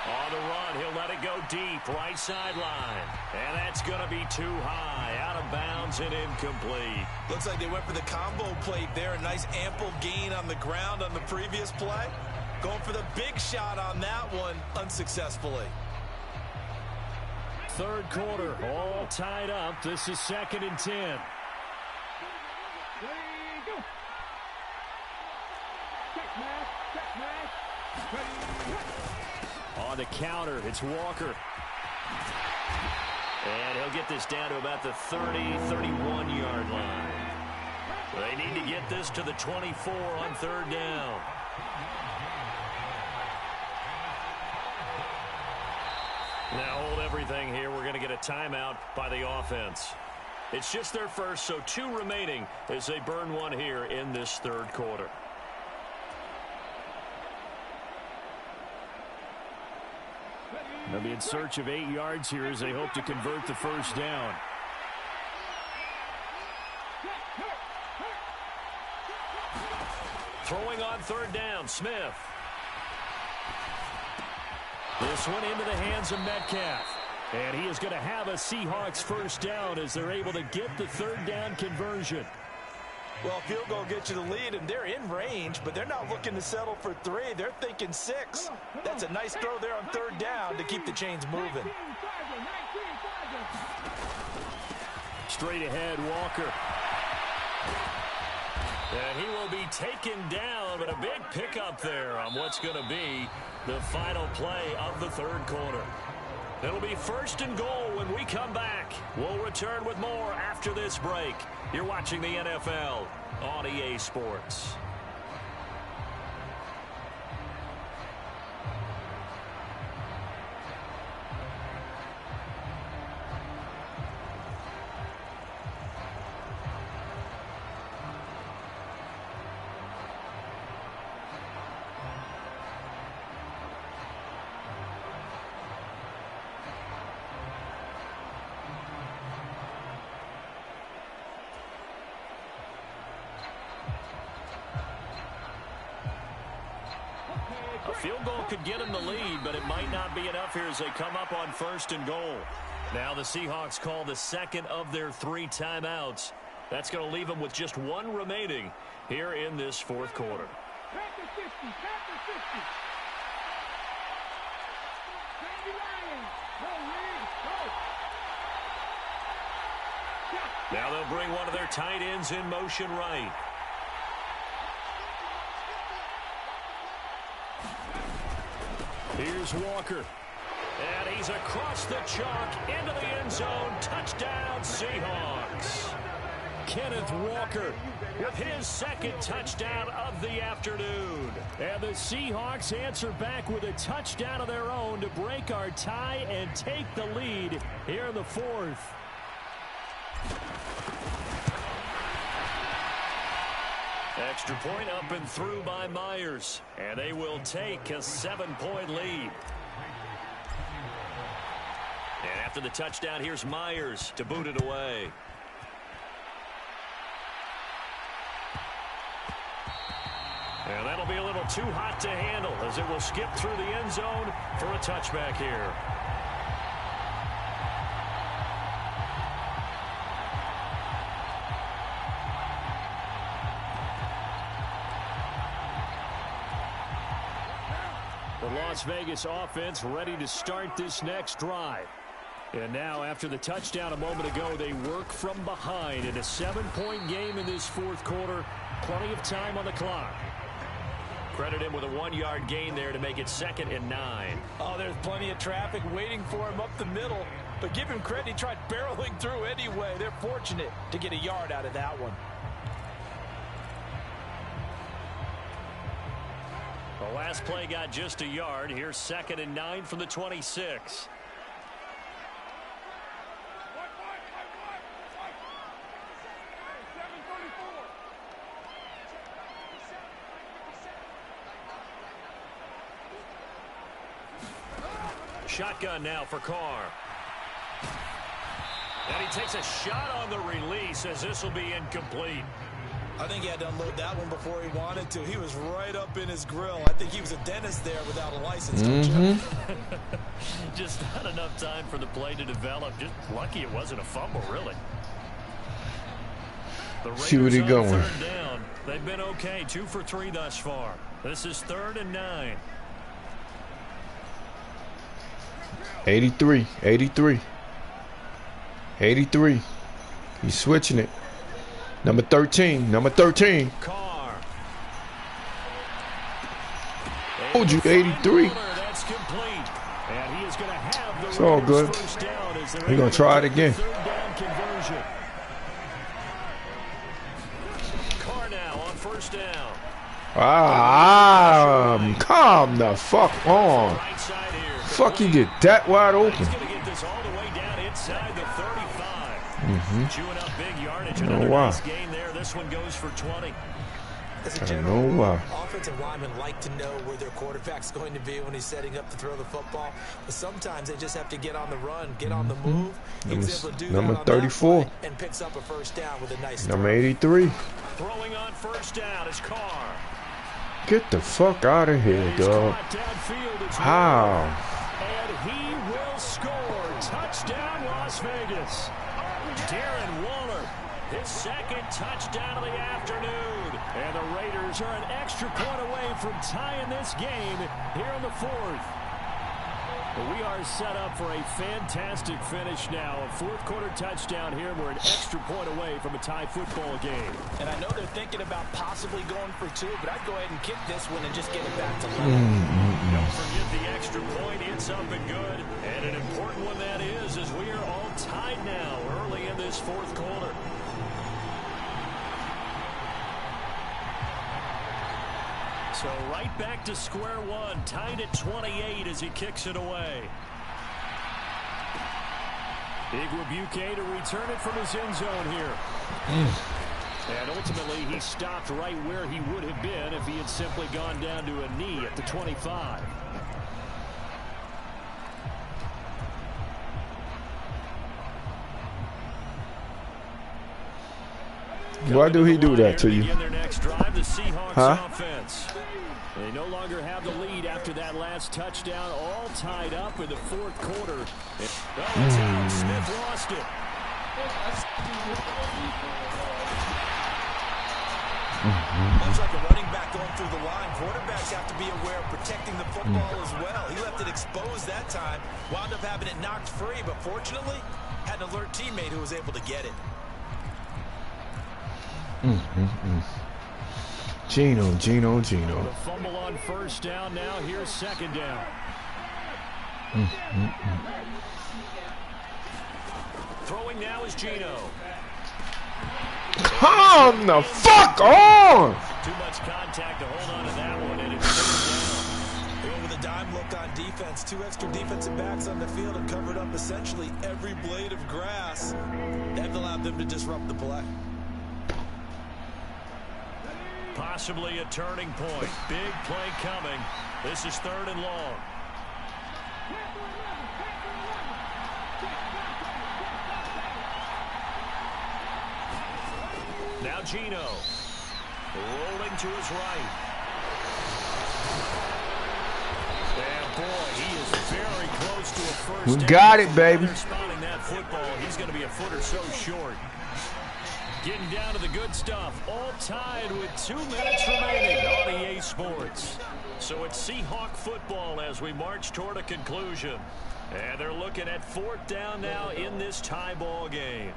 On the run, he'll let it go deep, right sideline. And that's going to be too high, out of bounds and incomplete. Looks like they went for the combo plate there. A nice ample gain on the ground on the previous play. Going for the big shot on that one, unsuccessfully. 3rd quarter, all tied up. This is 2nd and 10. On the counter, it's Walker. And he'll get this down to about the 30-31-yard line. They need to get this to the 24 on 3rd down. Now hold everything here. We're going to get a timeout by the offense. It's just their first, so 2 remaining as they burn one here in this third quarter. They'll be in search of 8 yards here as they hope to convert the first down. Throwing on third down, Smith. This one into the hands of Metcalf. And he is going to have a Seahawks first down as they're able to get the third down conversion. Well, field goal gets you the lead, and they're in range, but they're not looking to settle for 3. They're thinking 6. That's a nice throw there on third down to keep the chains moving. Straight ahead, Walker. And he will be taken down, but a big pickup there on what's going to be the final play of the third quarter. It'll be first and goal when we come back. We'll return with more after this break. You're watching the NFL on EA Sports. A field goal could get them the lead, but it might not be enough here as they come up on first and goal. Now the Seahawks call the second of their 3 timeouts. That's going to leave them with just 1 remaining here in this fourth quarter. Now they'll bring one of their tight ends in motion right. Here's Walker. And he's across the chalk into the end zone. Touchdown, Seahawks. Kenneth Walker with his second touchdown of the afternoon. And the Seahawks answer back with a touchdown of their own to break our tie and take the lead here in the fourth. Extra point up and through by Myers. And they will take a 7-point lead. And after the touchdown, here's Myers to boot it away. And that'll be a little too hot to handle as it will skip through the end zone for a touchback here. The Las Vegas offense ready to start this next drive. And now, after the touchdown a moment ago, they work from behind in a 7-point game in this fourth quarter. Plenty of time on the clock. Credit him with a 1-yard gain there to make it 2nd and 9. Oh, there's plenty of traffic waiting for him up the middle. But give him credit, he tried barreling through anyway. They're fortunate to get a yard out of that one. The last play got just a yard. Here's 2nd and 9 from the 26. Shotgun now for Carr. And he takes a shot on the release as this will be incomplete. I think he had to unload that one before he wanted to. He was right up in his grill. I think he was a dentist there without a license, don't you? Just not enough time for the play to develop. Just lucky it wasn't a fumble, really. See where he going. Third down. They've been okay. 2 for 3 thus far. This is 3rd and 9. 83. He's switching it. Number 13. Carr. Told you, 83. That's complete. And he is going to have the It's all good. first down as they're He's going to try it again. third down conversion. Carr now on first down. Calm the fuck on. Right side here. fuck he get that wide open? He's going to get this all the way down inside the 35. Chewing up big yardage. I don't know Another why. nice gain there. This one goes for 20. As a I don't general know rule, why. offensive linemen like to know where their quarterback's going to be when he's setting up to throw the football. But sometimes they just have to get on the run, get on the move. He was able to do Number that on 34. that play and picks up a first down with a nice Number throw. 83. Throwing on first down is Carr. Get the fuck out of here, He's dog. caught downfield. It's How? And he will score. Touchdown, Las Vegas. Darren Waller, his second touchdown of the afternoon. And the Raiders are an extra point away from tying this game here in the fourth. But we are set up for a fantastic finish now. A fourth-quarter touchdown here. We're an extra point away from a tie football game. And I know they're thinking about possibly going for two, but I'd go ahead and kick this one and just get it back to level. Don't forget the extra point. It's up and good. And an important one that is, as we are all tied now early in this fourth quarter. So right back to square one, tied at 28 as he kicks it away. Igwebuike to return it from his end zone here. And ultimately, he stopped right where he would have been if he had simply gone down to a knee at the 25. Why do he do that to you? Begin their next drive, the Seahawks Huh? offense. They no longer have the lead after that last touchdown, all tied up in the fourth quarter. Oh, it's out. Smith lost it. Much like a running back going through the line, quarterbacks have to be aware of protecting the football as well. He left it exposed that time, wound up having it knocked free, but fortunately, had an alert teammate who was able to get it. Gino. The fumble on first down now. Here's second down. Throwing now is Gino. Come the fuck on! Too much contact to hold on to that one, and it's third down. With a dime look on defense, two extra defensive backs on the field and covered up essentially every blade of grass. That allowed them to disrupt the play. Possibly a turning point. Big play coming. This is third and long. Now Gino. Rolling to his right. And boy, he is very close to a first down. We got it, baby. Spotting that football, he's going to be a foot or so short. Getting down to the good stuff. All tied with 2 minutes remaining on EA Sports. So it's Seahawk football as we march toward a conclusion. And they're looking at fourth down now in this tie ball game.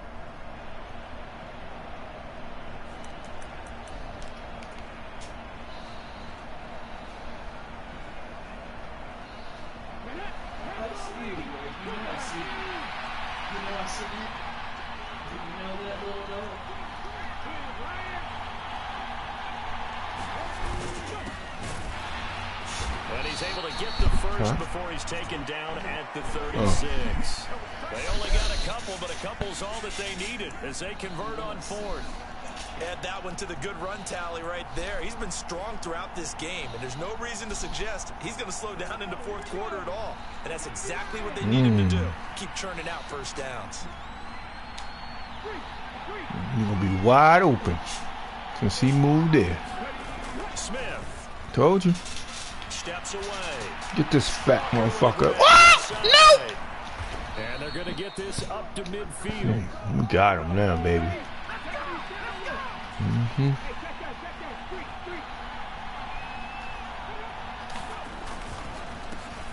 And he's able to get the first before he's taken down at the 36. They only got a couple, but a couple's all that they needed as they convert on fourth. Add that one to the good run tally right there. He's been strong throughout this game, and there's no reason to suggest he's going to slow down in the fourth quarter at all. And that's exactly what they need him to do. Keep churning out first downs. You're going to be wide open since he moved there. Smith. Told you. Steps away. Get this fat motherfucker. Oh, no! And they're going to get this up to midfield. We got him now, baby.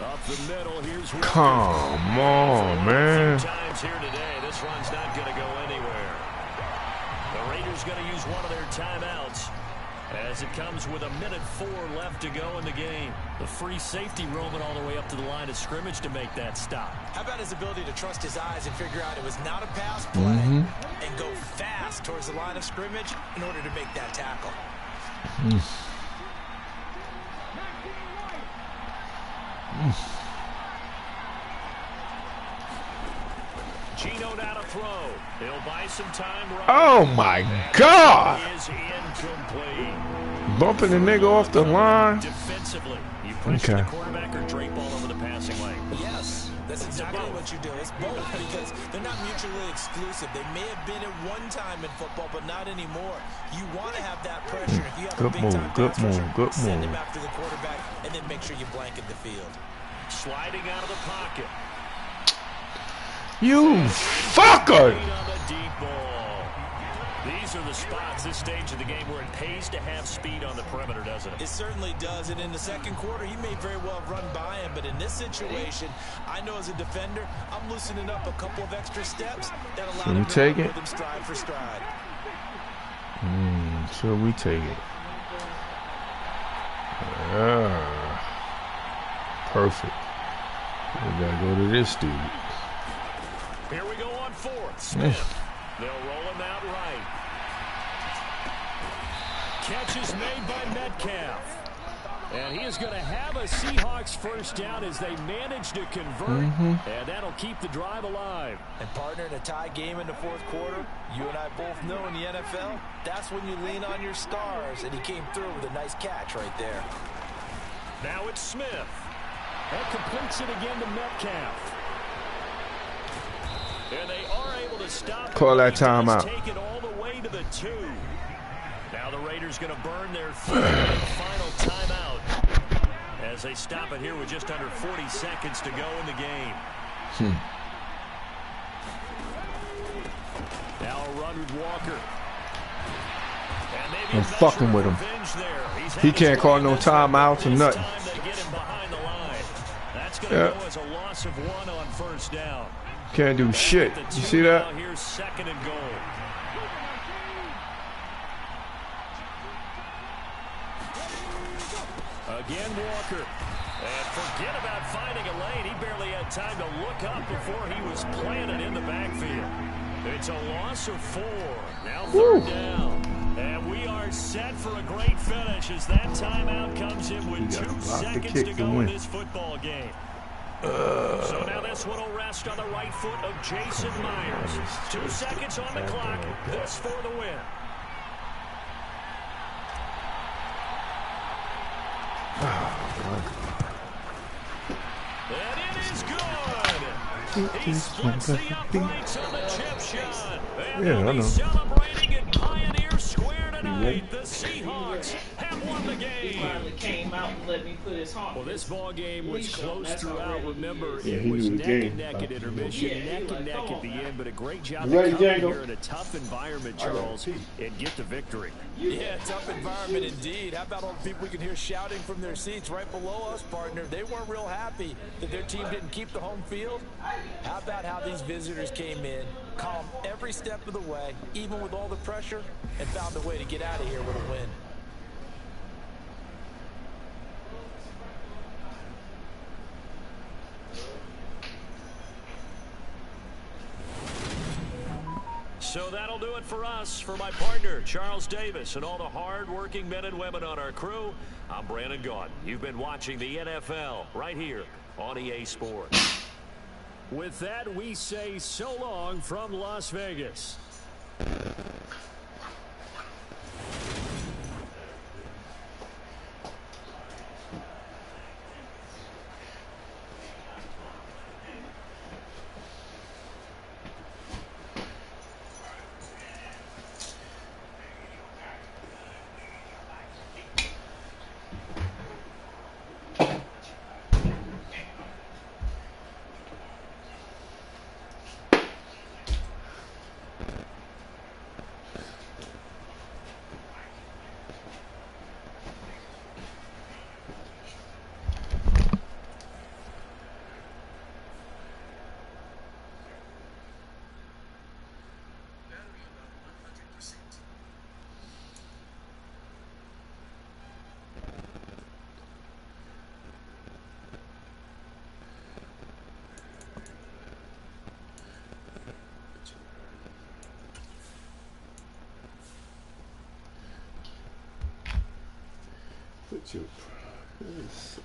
Up the middle, here's Come on, man. times here today. This run's not going to go anywhere. The Raiders going to use one of their timeouts as it comes with 1:04 left to go in the game. The free safety roaming all the way up to the line of scrimmage to make that stop. How about his ability to trust his eyes and figure out it was not a pass play and go fast towards the line of scrimmage in order to make that tackle? Gino now to throw. He'll buy some time. Oh my God! Is incomplete. Bumping the nigga off the line. Defensively, you pressure the quarterback or drape all over the passing lane. Yes, that's exactly what you do. It's both because they're not mutually exclusive. They may have been at one time in football, but not anymore. You want to have that pressure. If you have a big-time pass rusher, send him after the quarterback, and then make sure you blanket the field. Sliding out of the pocket. You fucker! On the deep ball. These are the spots, this stage of the game, where it pays to have speed on the perimeter, doesn't it? It certainly does. And in the second quarter, he may very well have run by him. But in this situation, I know as a defender, I'm loosening up a couple of extra steps that allow him to run with him stride for stride. So we take it. Perfect. We gotta go to this dude. Here we go on fourth. Smith. They'll roll him out right. Catch is made by Metcalf. And he is going to have a Seahawks first down as they manage to convert. And that'll keep the drive alive. And partner, in a tie game in the fourth quarter, you and I both know in the NFL, that's when you lean on your stars. And he came through with a nice catch right there. Now it's Smith. That completes it again to Metcalf. And they are able to stop. Call that timeout. Take it all the way to the 2. Now the Raiders going to burn their final timeout as they stop it here with just under 40 seconds to go in the game. Now a run with Walker. I'm fucking with him. He can't call no timeouts or nothing. That's going to go as a loss of 1 on first down. Can't do shit. You see that? Here's second and goal. Again, Walker. And forget about finding a lane. He barely had time to look up before he was planted in the backfield. It's a loss of 4. Now third down. And we are set for a great finish as that timeout comes in with 2 seconds to go in this football game. So now this one will rest on the right foot of Jason Myers. 2 seconds on the clock. This for the win. And it is good. He splits the uprights on the chip shot. And they'll be celebrating in Pioneer Square tonight. The Seahawks have won the game. Finally came out and let me put his heart. Well, this ball game was close throughout. Remember, it was neck and neck at intermission, neck and neck at the end. But a great job to come in here in a tough environment, Charles, and get the victory. Yeah, tough environment indeed. How about all the people we can hear shouting from their seats right below us, partner? They weren't real happy that their team didn't keep the home field. How about how these visitors came in, calm every step of the way, even with all the pressure, and found a way to get out of here with a win. So that'll do it for us. For my partner, Charles Davis, and all the hard-working men and women on our crew, I'm Brandon Gaudin. You've been watching the NFL right here on EA Sports. With that, we say so long from Las Vegas. Put your yes.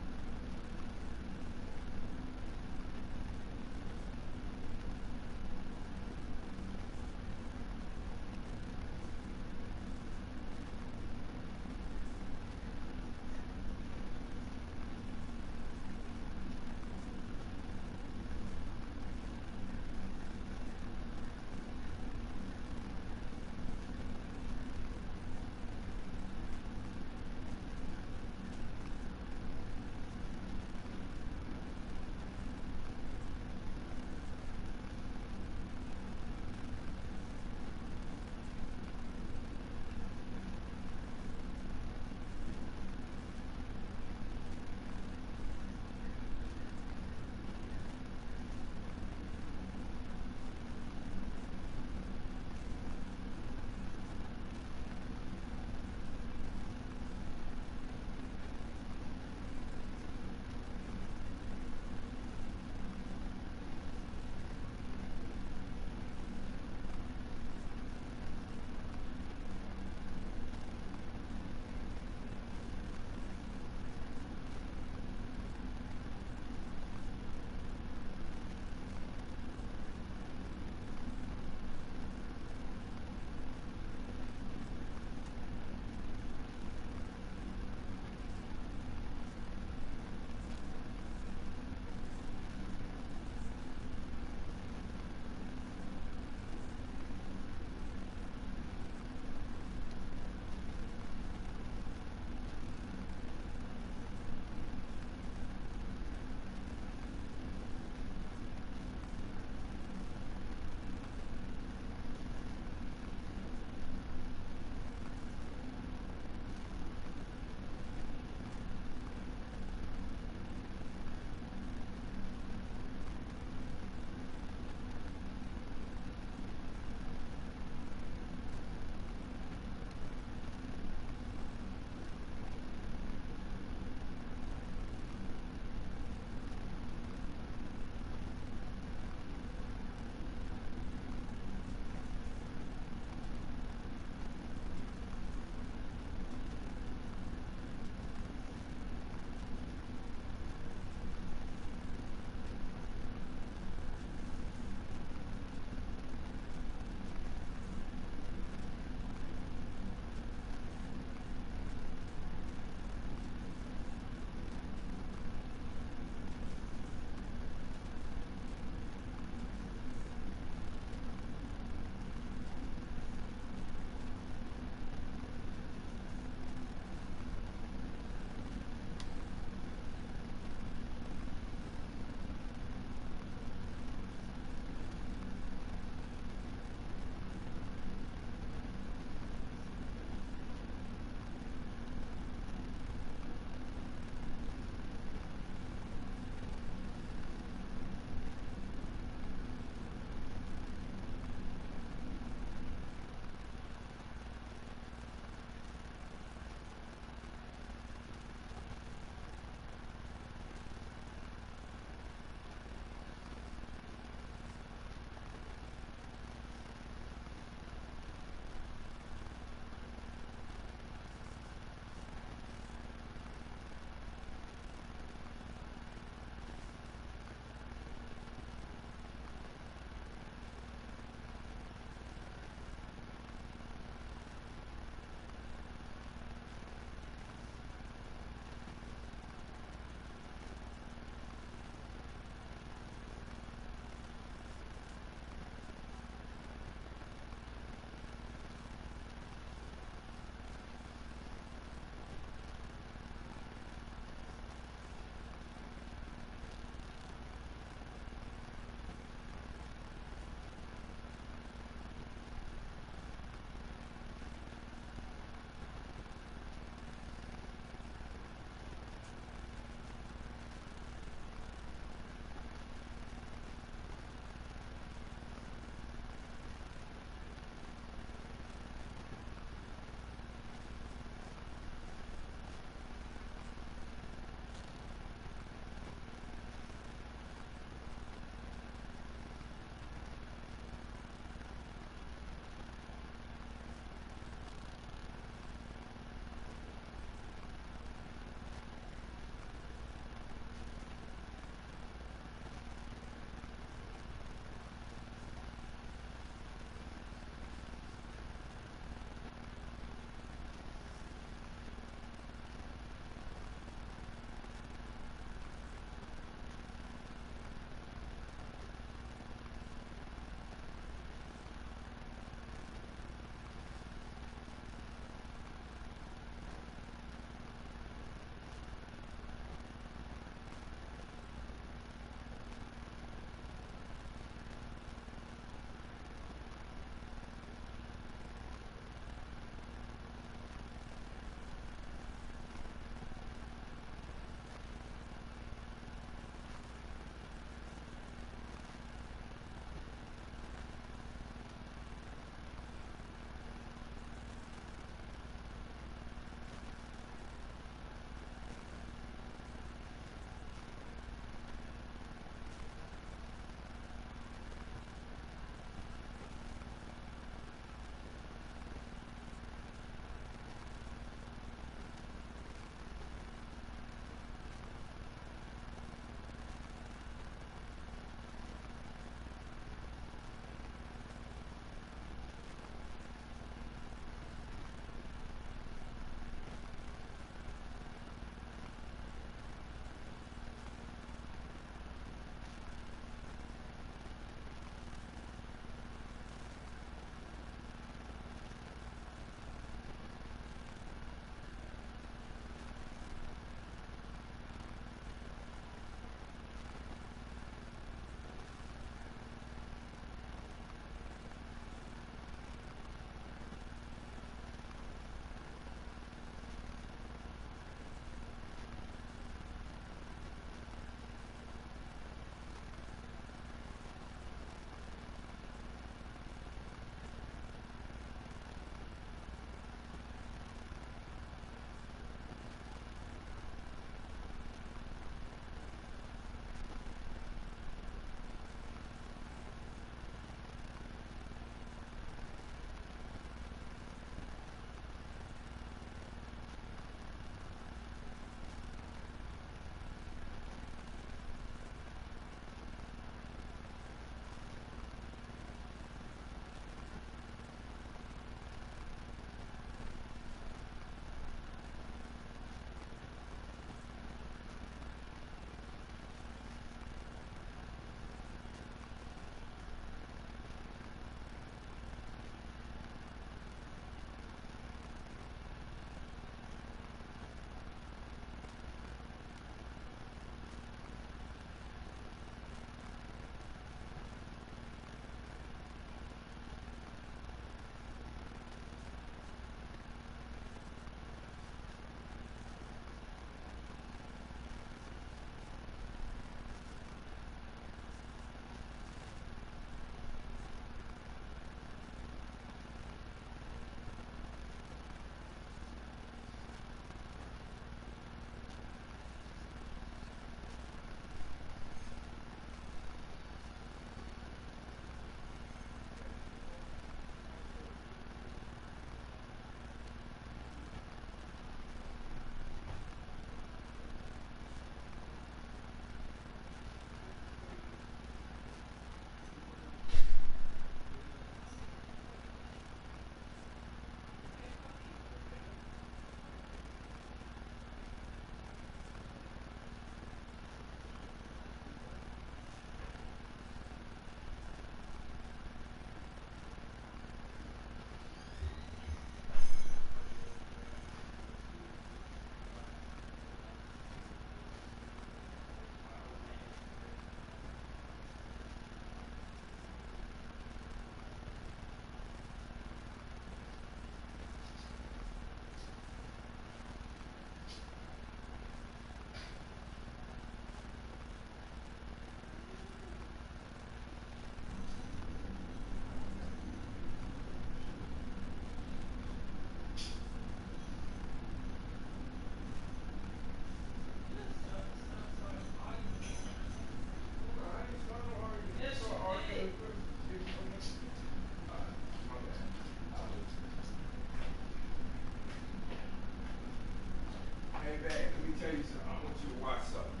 back. Let me tell you something. I want you to watch something.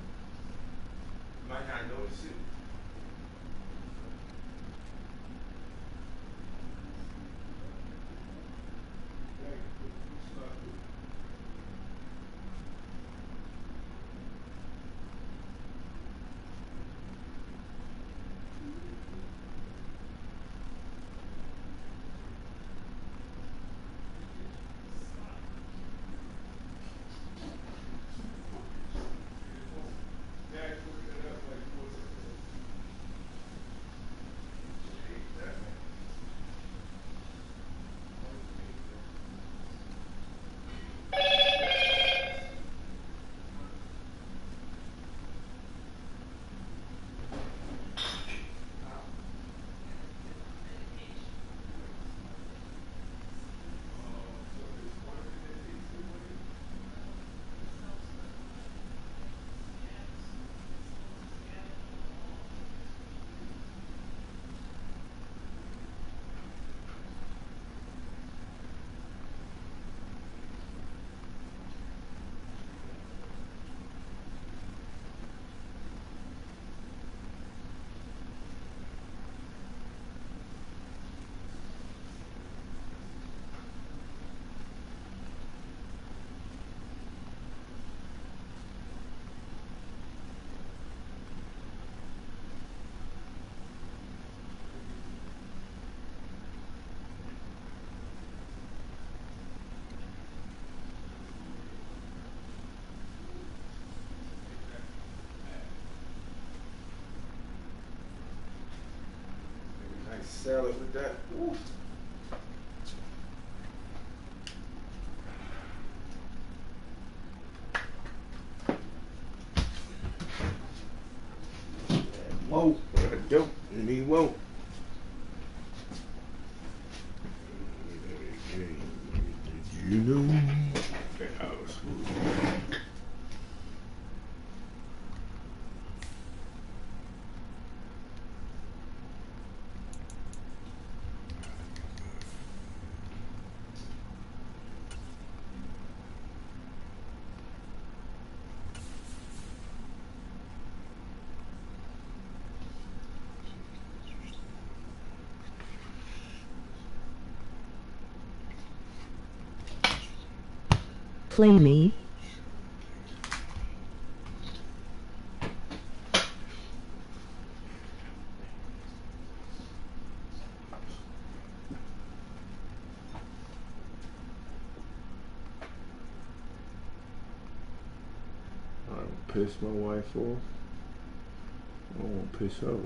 You might not notice it. Salad with that. Ooh. Whoa, dope, and he won't. Did you know? Play me. I don't piss my wife off. I don't want to piss her off.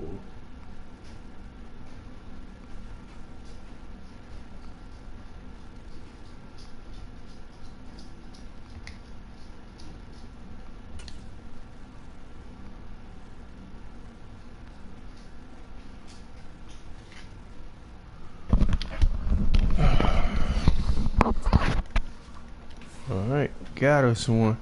Alright, got us one.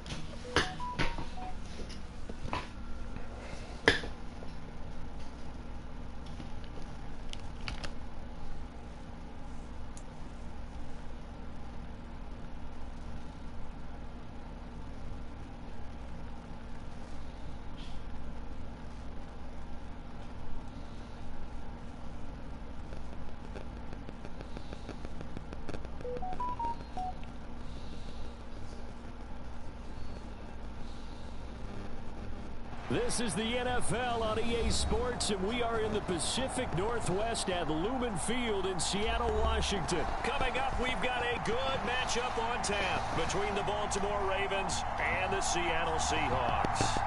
This is the NFL on EA Sports, and we are in the Pacific Northwest at Lumen Field in Seattle, Washington. Coming up, we've got a good matchup on tap between the Baltimore Ravens and the Seattle Seahawks.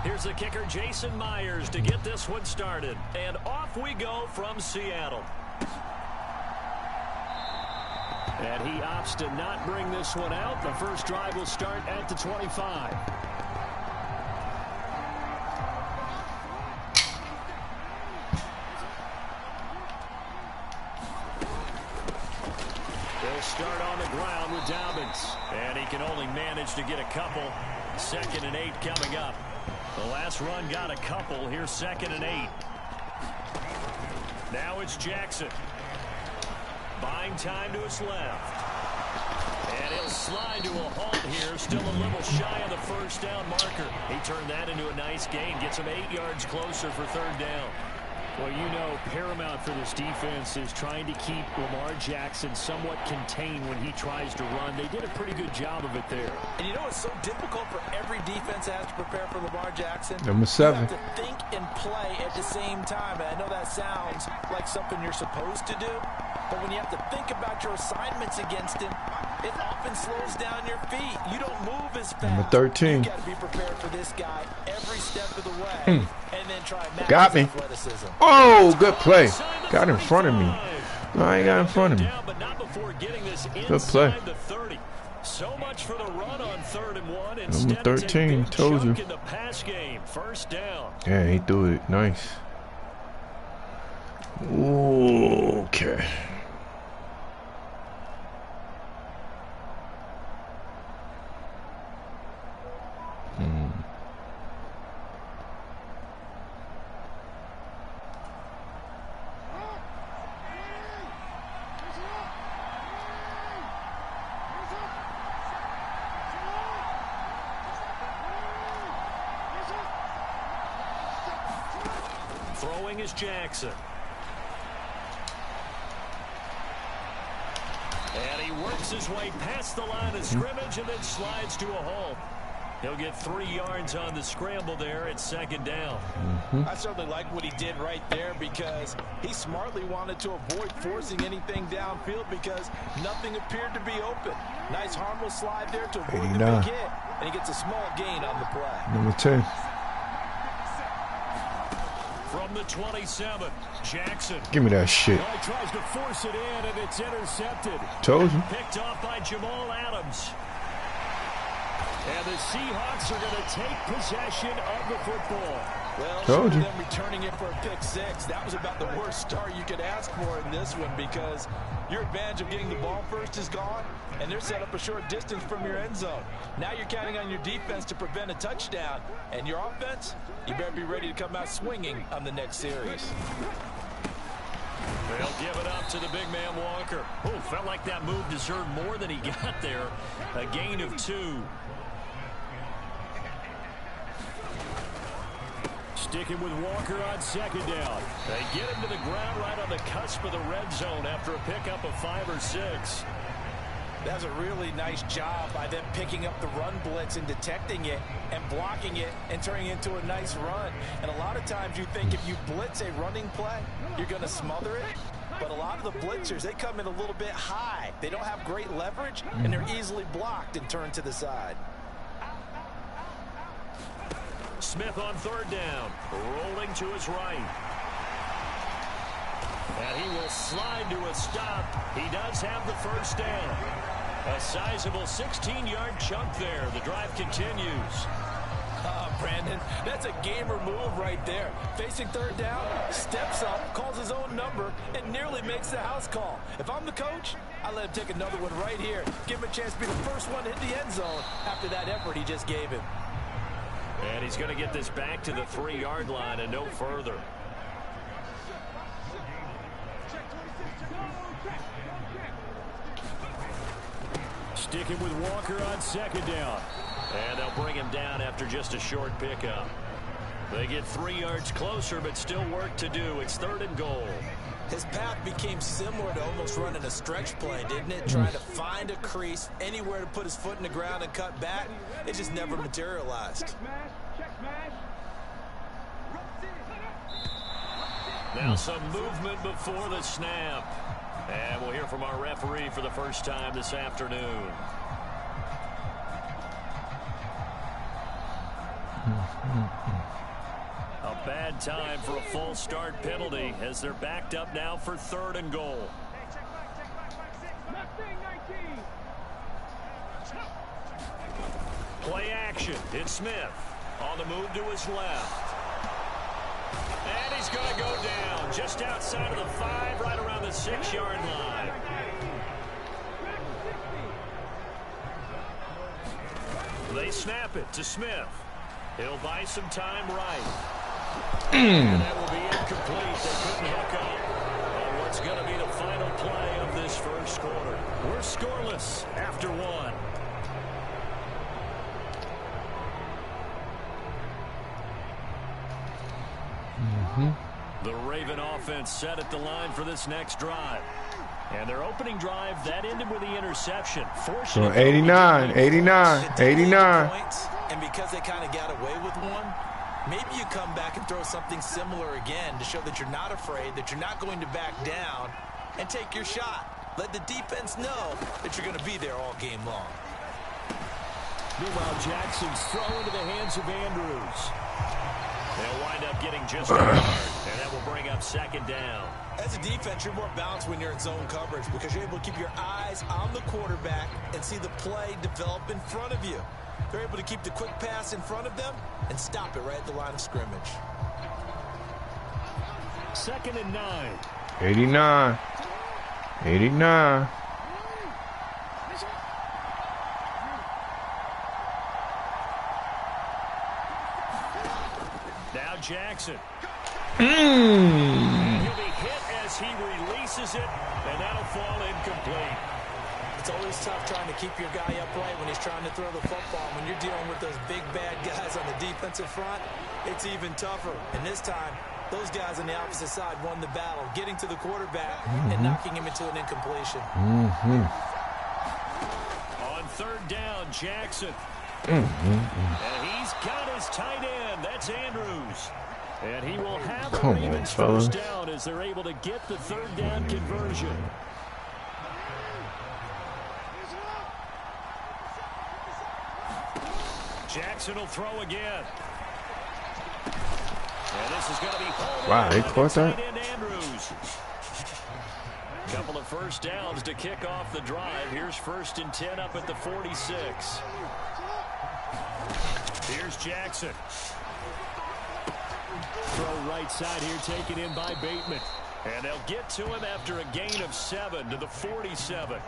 Here's the kicker, Jason Myers, to get this one started. And off we go from Seattle. And he opts to not bring this one out. The first drive will start at the 25. They'll start on the ground with Dobbins. And he can only manage to get a couple. 2nd and 8 coming up. The last run got a couple. Here's 2nd and 8. Now it's Jackson. Buying time to his left. And he'll slide to a halt here. Still a little shy of the first down marker. He turned that into a nice gain. Gets him 8 yards closer for third down. Well, you know, paramount for this defense is trying to keep Lamar Jackson somewhat contained when he tries to run. They did a pretty good job of it there. And you know it's so difficult for every defense that has to prepare for Lamar Jackson? Number 7. You have to think and play at the same time. And I know that sounds like something you're supposed to do, but when you have to think about your assignments against him, it often slows down your feet. You don't move as fast. Number 13. You got to be prepared for this guy every step of the way, and then try and match Got his me. athleticism. Oh, good play. Got in front of me. No, I ain't got in front of me. Good play. So much for the run on 3rd and 1. Number 13, told you. In the pass game, first down. Yeah, he threw it. Nice. Ooh, okay. Throwing is Jackson. And he works his way past the line of scrimmage and then slides to a halt. He'll get 3 yards on the scramble there at 2nd down. I certainly like what he did right there because he smartly wanted to avoid forcing anything downfield because nothing appeared to be open. Nice harmless slide there to avoid the big hit, and he gets a small gain on the play. Number 10. From the 27, Jackson. Give me that shit. He tries to force it in, and it's intercepted. Told you. Picked off by Jamal Adams. And the Seahawks are going to take possession of the football. Well, told you. Them returning it for a pick 6, that was about the worst start you could ask for in this one because your advantage of getting the ball first is gone, and they're set up a short distance from your end zone. Now you're counting on your defense to prevent a touchdown, and your offense, you better be ready to come out swinging on the next series. They'll give it up to the big man Walker. Oh, felt like that move deserved more than he got there. A gain of 2. Sticking with Walker on 2nd down. They get him to the ground right on the cusp of the red zone after a pickup of 5 or 6. That's a really nice job by them picking up the run blitz and detecting it and blocking it and turning it into a nice run. And a lot of times you think if you blitz a running play, you're going to smother it. But a lot of the blitzers, they come in a little bit high. They don't have great leverage, and they're easily blocked and turned to the side. Smith on 3rd down, rolling to his right. And he will slide to a stop. He does have the first down. A sizable 16-yard chunk there. The drive continues. Brandon, that's a gamer move right there. Facing 3rd down, steps up, calls his own number, and nearly makes the house call. If I'm the coach, I let him take another one right here. Give him a chance to be the first one to hit the end zone after that effort he just gave him. And he's going to get this back to the 3-yard line and no further. Sticking with Walker on 2nd down. And they'll bring him down after just a short pickup. They get 3 yards closer, but still work to do. It's 3rd and goal. His path became similar to almost running a stretch play, didn't it? Trying to find a crease, anywhere to put his foot in the ground and cut back. It just never materialized. Now some movement before the snap. And we'll hear from our referee for the first time this afternoon. A bad time for a false start penalty as they're backed up now for 3rd and goal. Play action. It's Smith on the move to his left. And he's going to go down just outside of the 5, right around the 6-yard line. They snap it to Smith. He'll buy some time right. And that will be incomplete. They couldn't hook up on what That's going to be the final play of this first quarter. We're scoreless after one. The Raven offense set at the line for this next drive. And their opening drive, that ended with the interception. So 89. And because they kind of got away with one, maybe you come back and throw something similar again to show that you're not afraid, that you're not going to back down, and take your shot. Let the defense know that you're going to be there all game long. Meanwhile, Jackson's throw into the hands of Andrews. They'll wind up getting just a yard, and that will bring up second down. As a defense, you're more balanced when you're in zone coverage because you're able to keep your eyes on the quarterback and see the play develop in front of you. They're able to keep the quick pass in front of them and stop it right at the line of scrimmage. 2nd and 9. 89. Now Jackson. He'll be hit as he releases it, and that'll fall incomplete. It's always tough trying to keep your guy upright when he's trying to throw the football. When you're dealing with those big, bad guys on the defensive front, it's even tougher. And this time, those guys on the opposite side won the battle, getting to the quarterback and knocking him into an incompletion. On 3rd down, Jackson. And he's got his tight end. That's Andrews. And he will have the Ravens first down as they're able to get the 3rd down conversion. Jackson will throw again. And this is going to be wow, they caught that. Andrews. Couple of first downs to kick off the drive. Here's 1st and 10 up at the 46. Here's Jackson. Throw right side here, taken in by Bateman. And they'll get to him after a gain of 7 to the 47.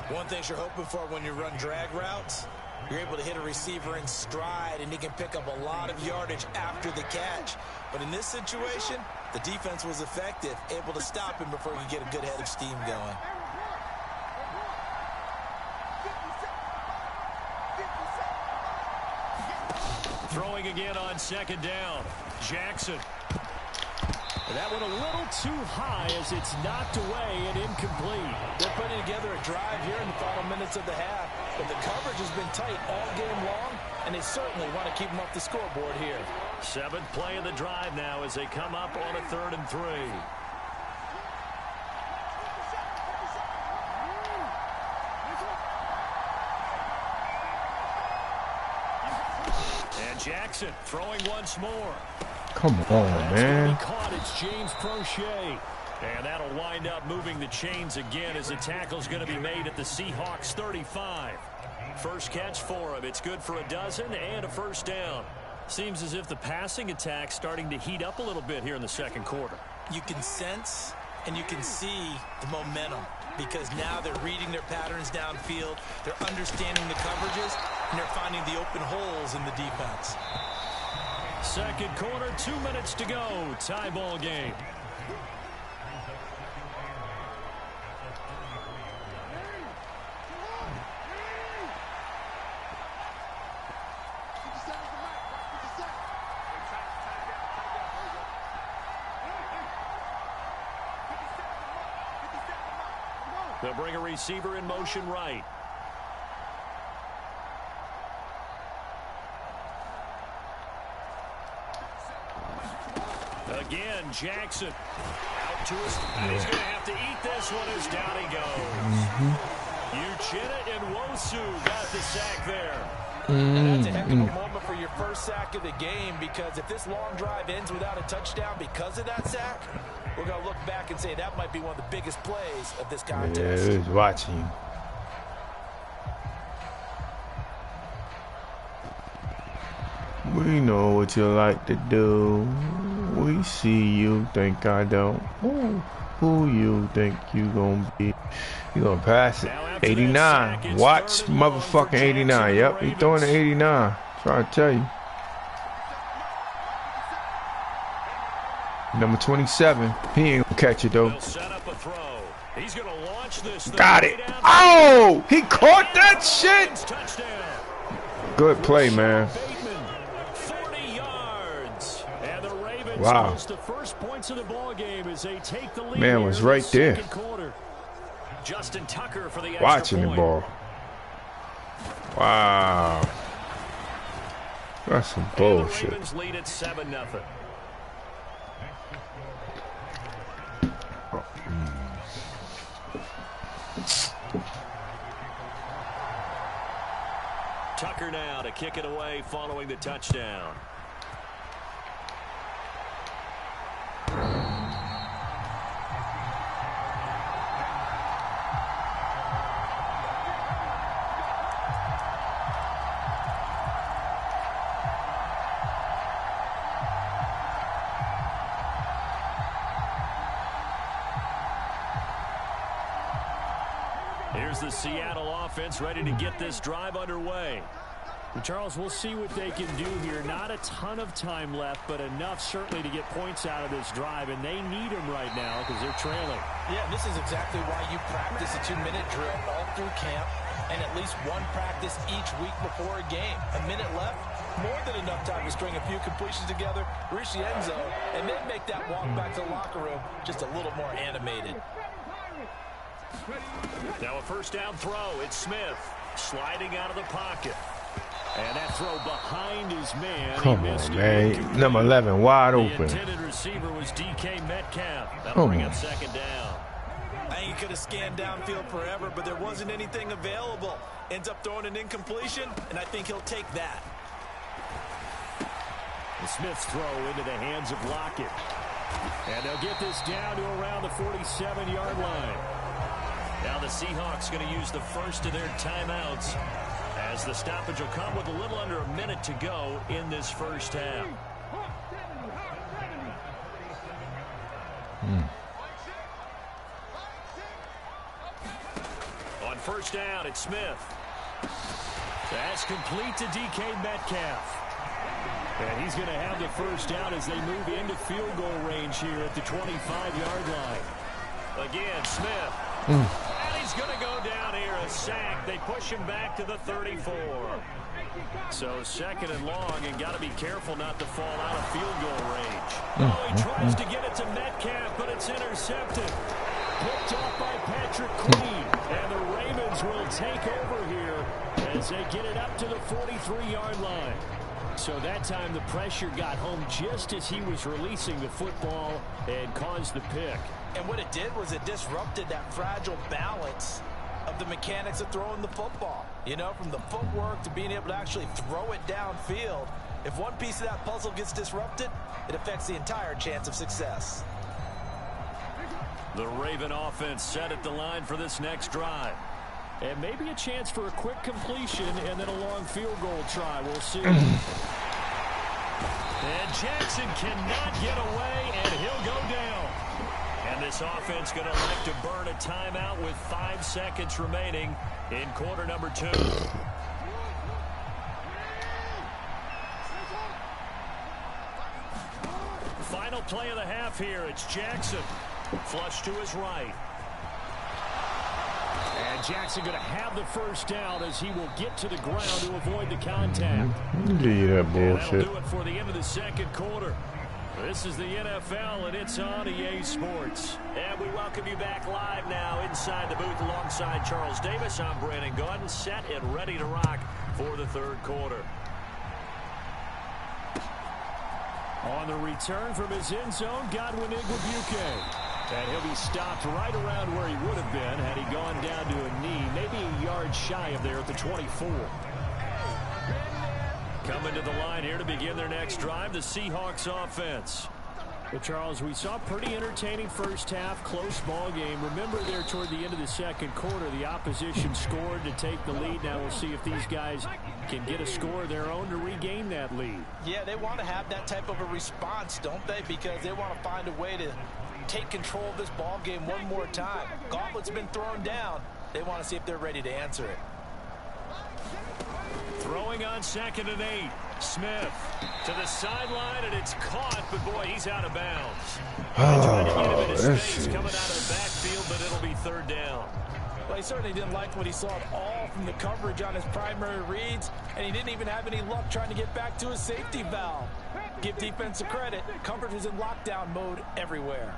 One thing you're hoping for when you run drag routes, you're able to hit a receiver in stride, and he can pick up a lot of yardage after the catch. But in this situation, the defense was effective, able to stop him before he could get a good head of steam going. Throwing again on 2nd down. Jackson. That one a little too high as it's knocked away and incomplete. They're putting together a drive here in the final minutes of the half, but the coverage has been tight all game long, and they certainly want to keep them off the scoreboard here. 7th play of the drive now as they come up on a 3rd and 3. And Jackson throwing once more. Come on, man. Caught. It's James Prochet. And that'll wind up moving the chains again as the tackle's going to be made at the Seahawks 35. First catch for him. It's good for a dozen and a first down. Seems as if the passing attack's starting to heat up a little bit here in the 2nd quarter. You can sense and you can see the momentum because now they're reading their patterns downfield, they're understanding the coverages, and they're finding the open holes in the defense. 2nd quarter, 2 minutes to go. Tie ball game. They'll bring a receiver in motion right. Again, Jackson out to his, and he's going to have to eat this one as down he goes. Uchenna and Wosu got the sack there. And that's a heck of a moment for your first sack of the game because if this long drive ends without a touchdown because of that sack, we're going to look back and say that might be one of the biggest plays of this contest. Yeah, who's watching you? We know what you like to do. We see you, think I don't. Who you think you gonna be? You gonna pass it? 89. Watch motherfucking 89. Yep, he throwing the 89. Trying to tell you. Number 27. He ain't gonna catch it though. Set up He's going to launch this. Got it. Oh, he caught that shit. Good play, man. 40 yards. And the Ravens wow. the first points of the ball game as they take the lead. Man was right there. Quarter. Justin Tucker for the extra watching point. the ball. Wow. That's some bullshit. And the Ravens lead at 7-0. Tucker now to kick it away following the touchdown. Here's the Seattle offense ready to get this drive underway. Charles, we'll see what they can do here. Not a ton of time left, but enough certainly to get points out of this drive, and they need them right now because they're trailing. Yeah, this is exactly why you practice a 2-minute drill all through camp and at least one practice each week before a game. A minute left, more than enough time to string a few completions together, reach the end zone, and then make that walk back to the locker room just a little more animated. Now a first down throw. It's Smith sliding out of the pocket. And that throw behind his man. Come on, man. Number 11 wide open. The intended receiver was DK Metcalf. That'll bring up second down. I think he could have scanned downfield forever, but there wasn't anything available. Ends up throwing an incompletion, and I think he'll take that. The Smith's throw into the hands of Lockett. And they'll get this down to around the 47-yard line. Now the Seahawks going to use the first of their timeouts as the stoppage will come with a little under a minute to go in this first half. On first down, it's Smith. That's complete to DK Metcalf. And he's going to have the first down as they move into field goal range here at the 25-yard line. Again, Smith. And he's going to go down here, a sack. They push him back to the 34. So second and long, and got to be careful not to fall out of field goal range. Oh, he tries to get it to Metcalf, but it's intercepted. Picked off by Patrick Queen. And the Ravens will take over here as they get it up to the 43-yard line. So that time the pressure got home just as he was releasing the football and caused the pick. And what it did was it disrupted that fragile balance of the mechanics of throwing the football. You know, from the footwork to being able to actually throw it downfield. If one piece of that puzzle gets disrupted, it affects the entire chance of success. The Raven offense set at the line for this next drive. And maybe a chance for a quick completion and then a long field goal try. We'll see. And Jackson cannot get away, and he'll go down. And this offense going to elect to burn a timeout with 5 seconds remaining in quarter number 2. Final play of the half here. It's Jackson. Flush to his right. And Jackson going to have the first down as he will get to the ground to avoid the contact. Yeah, bullshit. That'll do it for the end of the second quarter. This is the NFL, and it's on EA Sports. And we welcome you back live now inside the booth alongside Charles Davis. I'm Brandon Gunn, set and ready to rock for the third quarter. On the return from his end zone, Godwin Igwebuike. And he'll be stopped right around where he would have been had he gone down to a knee, maybe a yard shy of there at the 24. Coming to the line here to begin their next drive, the Seahawks offense. Well, Charles, we saw a pretty entertaining first half, close ball game. Remember there toward the end of the second quarter, the opposition scored to take the lead. Now we'll see if these guys can get a score of their own to regain that lead. Yeah, they want to have that type of a response, don't they? Because they want to find a way to take control of this ball game one more time. Gauntlet's been thrown down. They want to see if they're ready to answer it. Throwing on 2nd and 8. Smith to the sideline, and it's caught, but boy, he's out of bounds. Trying to get him into space coming out of the backfield, but it'll be third down. Well, he certainly didn't like what he saw at all from the coverage on his primary reads, and he didn't even have any luck trying to get back to his safety valve. Give defense a credit. Coverage was in lockdown mode everywhere.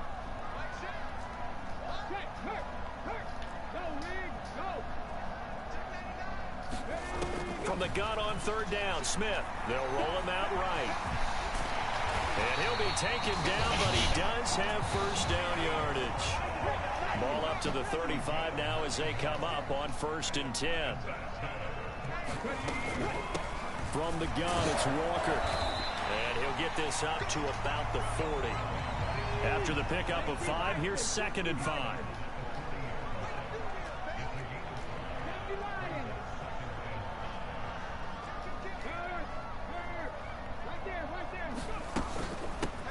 From the gun on third down, Smith. They'll roll him out right. And he'll be taken down, but he does have first down yardage. Ball up to the 35 now as they come up on 1st and 10. From the gun, it's Walker. And he'll get this up to about the 40. After the pickup of 5, here's 2nd and 5.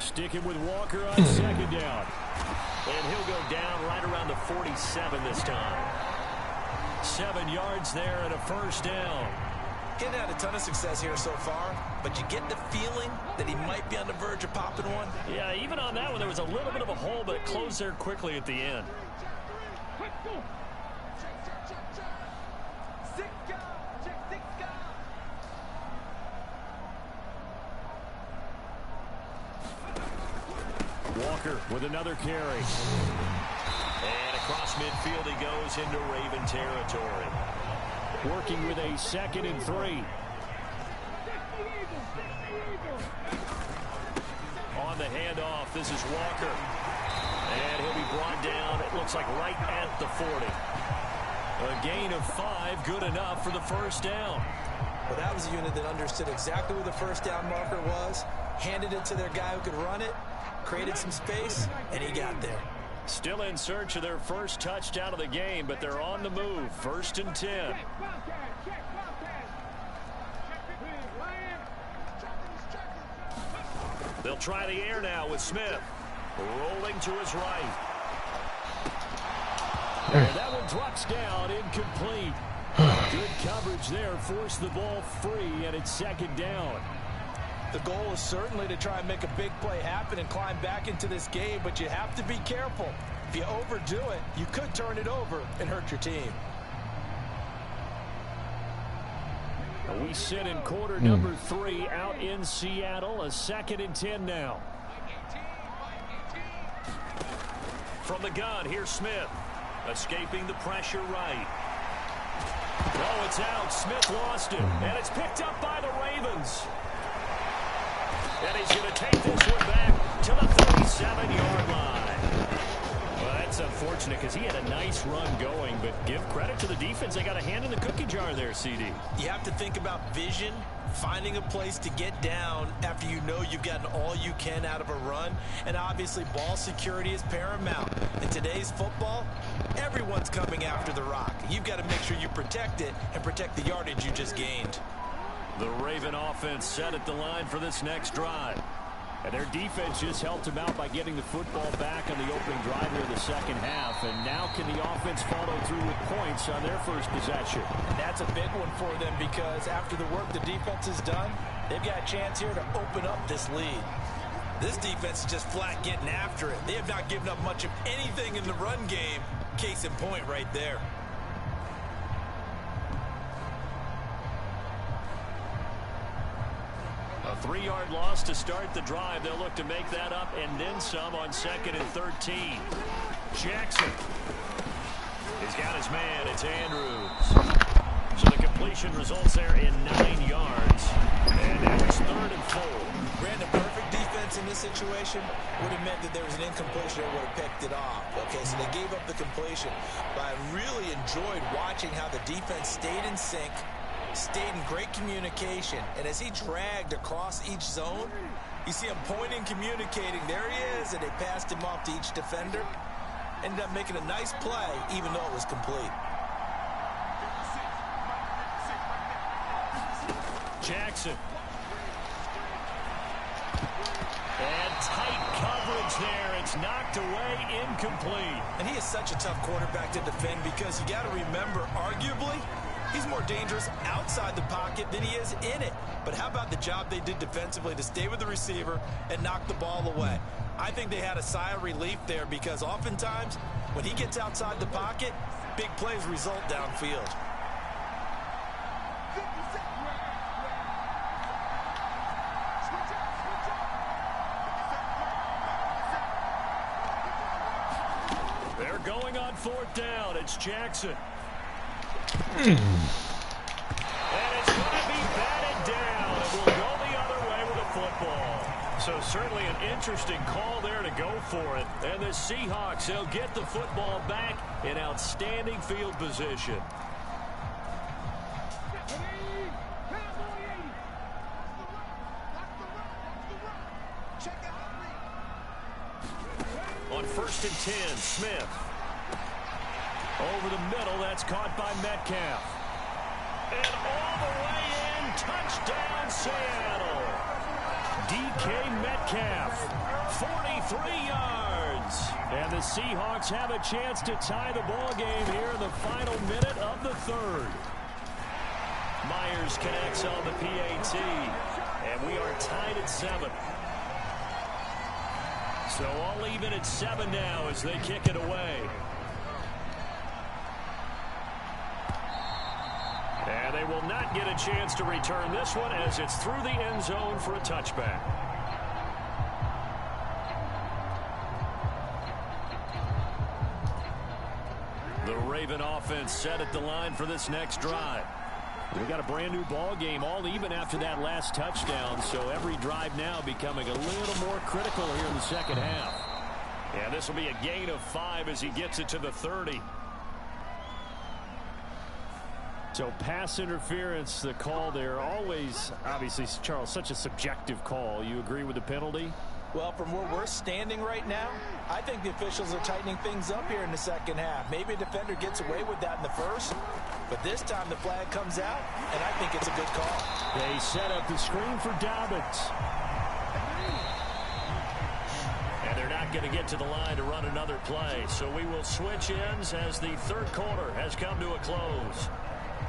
Sticking with Walker on 2nd down. And he'll go down right around the 47 this time. 7 yards there and a first down. Getting had a ton of success here so far, but you get the feeling that he might be on the verge of popping one. Yeah, even on that one, there was a little bit of a hole, but it closed there quickly at the end. Walker with another carry. And across midfield he goes into Raven territory. Working with a 2nd and 3. On the handoff, this is Walker. And he'll be brought down, it looks like right at the 40. A gain of 5, good enough for the first down. Well, that was a unit that understood exactly where the first down marker was, handed it to their guy who could run it, created some space, and he got there. Still in search of their first touchdown of the game, but they're on the move. 1st and 10. They'll try the air now with Smith. Rolling to his right. And that one drops down, incomplete. Good coverage there, forced the ball free, and it's 2nd down. The goal is certainly to try and make a big play happen and climb back into this game, but you have to be careful. If you overdo it, you could turn it over and hurt your team. We sit in quarter number 3 out in Seattle. A 2nd and 10 now. From the gun, here's Smith. Escaping the pressure right. Oh, it's out. Smith lost it. And it's picked up by the Ravens. And he's going to take this one back to the 37-yard line. Well, that's unfortunate because he had a nice run going, but give credit to the defense. They got a hand in the cookie jar there, CD. You have to think about vision, finding a place to get down after you know you've gotten all you can out of a run, and obviously ball security is paramount. In today's football, everyone's coming after the rock. You've got to make sure you protect it and protect the yardage you just gained. The Raven offense set at the line for this next drive. And their defense just helped them out by getting the football back on the opening drive here in the second half. And now can the offense follow through with points on their first possession? And that's a big one for them because after the work the defense has done, they've got a chance here to open up this lead. This defense is just flat getting after it. They have not given up much of anything in the run game. Case in point right there. A 3-yard loss to start the drive. They'll look to make that up and then some on 2nd and 13. Jackson. He's got his man. It's Andrews. So the completion results there in 9 yards. And now it's 3rd and 4. Brandon, perfect defense in this situation would have meant that there was an incompletion that would have picked it off. Okay, so they gave up the completion. But I really enjoyed watching how the defense stayed in sync, stayed in great communication, and as he dragged across each zone, you see him pointing, communicating. There he is, and they passed him off to each defender. Ended up making a nice play, even though it was complete. Jackson. And tight coverage there. It's knocked away, incomplete. And he is such a tough quarterback to defend because you got to remember, arguably, He's more dangerous outside the pocket than he is in it. But how about the job they did defensively to stay with the receiver and knock the ball away? I think they had a sigh of relief there because oftentimes when he gets outside the pocket, big plays result downfield. They're going on 4th down. It's Jackson. And it's going to be batted down. It will go the other way with the football. So certainly an interesting call there to go for it. And the Seahawks, they'll get the football back in outstanding field position. On 1st and 10, Smith. Over the middle, that's caught by Metcalf. And all the way in, touchdown Seattle. DK Metcalf, 43 yards. And the Seahawks have a chance to tie the ball game here in the final minute of the 3rd. Myers connects on the PAT. And we are tied at 7. So all even at 7 now as they kick it away. And they will not get a chance to return this one as it's through the end zone for a touchback. The Raven offense set at the line for this next drive. We got a brand new ball game, all even after that last touchdown. So every drive now becoming a little more critical here in the second half. Yeah, this will be a gain of 5 as he gets it to the 30. So pass interference, the call there, always, obviously, Charles, such a subjective call. You agree with the penalty? Well, from where we're standing right now, I think the officials are tightening things up here in the second half. Maybe a defender gets away with that in the first, but this time the flag comes out, and I think it's a good call. They set up the screen for Dobbins. And they're not going to get to the line to run another play, so we will switch ends as the 3rd quarter has come to a close.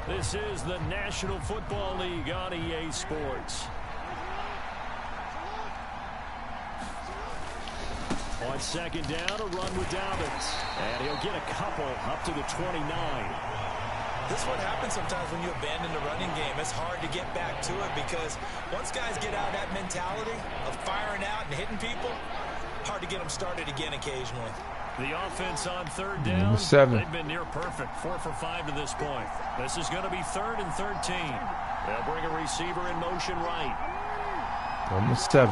This is the National Football League on EA Sports. On 2nd down, a run with Dobbins. And he'll get a couple up to the 29. This is what happens sometimes when you abandon the running game. It's hard to get back to it because once guys get out of that mentality of firing out and hitting people, hard to get them started again occasionally. The offense on 3rd down, they've been near perfect. 4 for 5 to this point. This is going to be 3rd and 13. They'll bring a receiver in motion right. Number 7.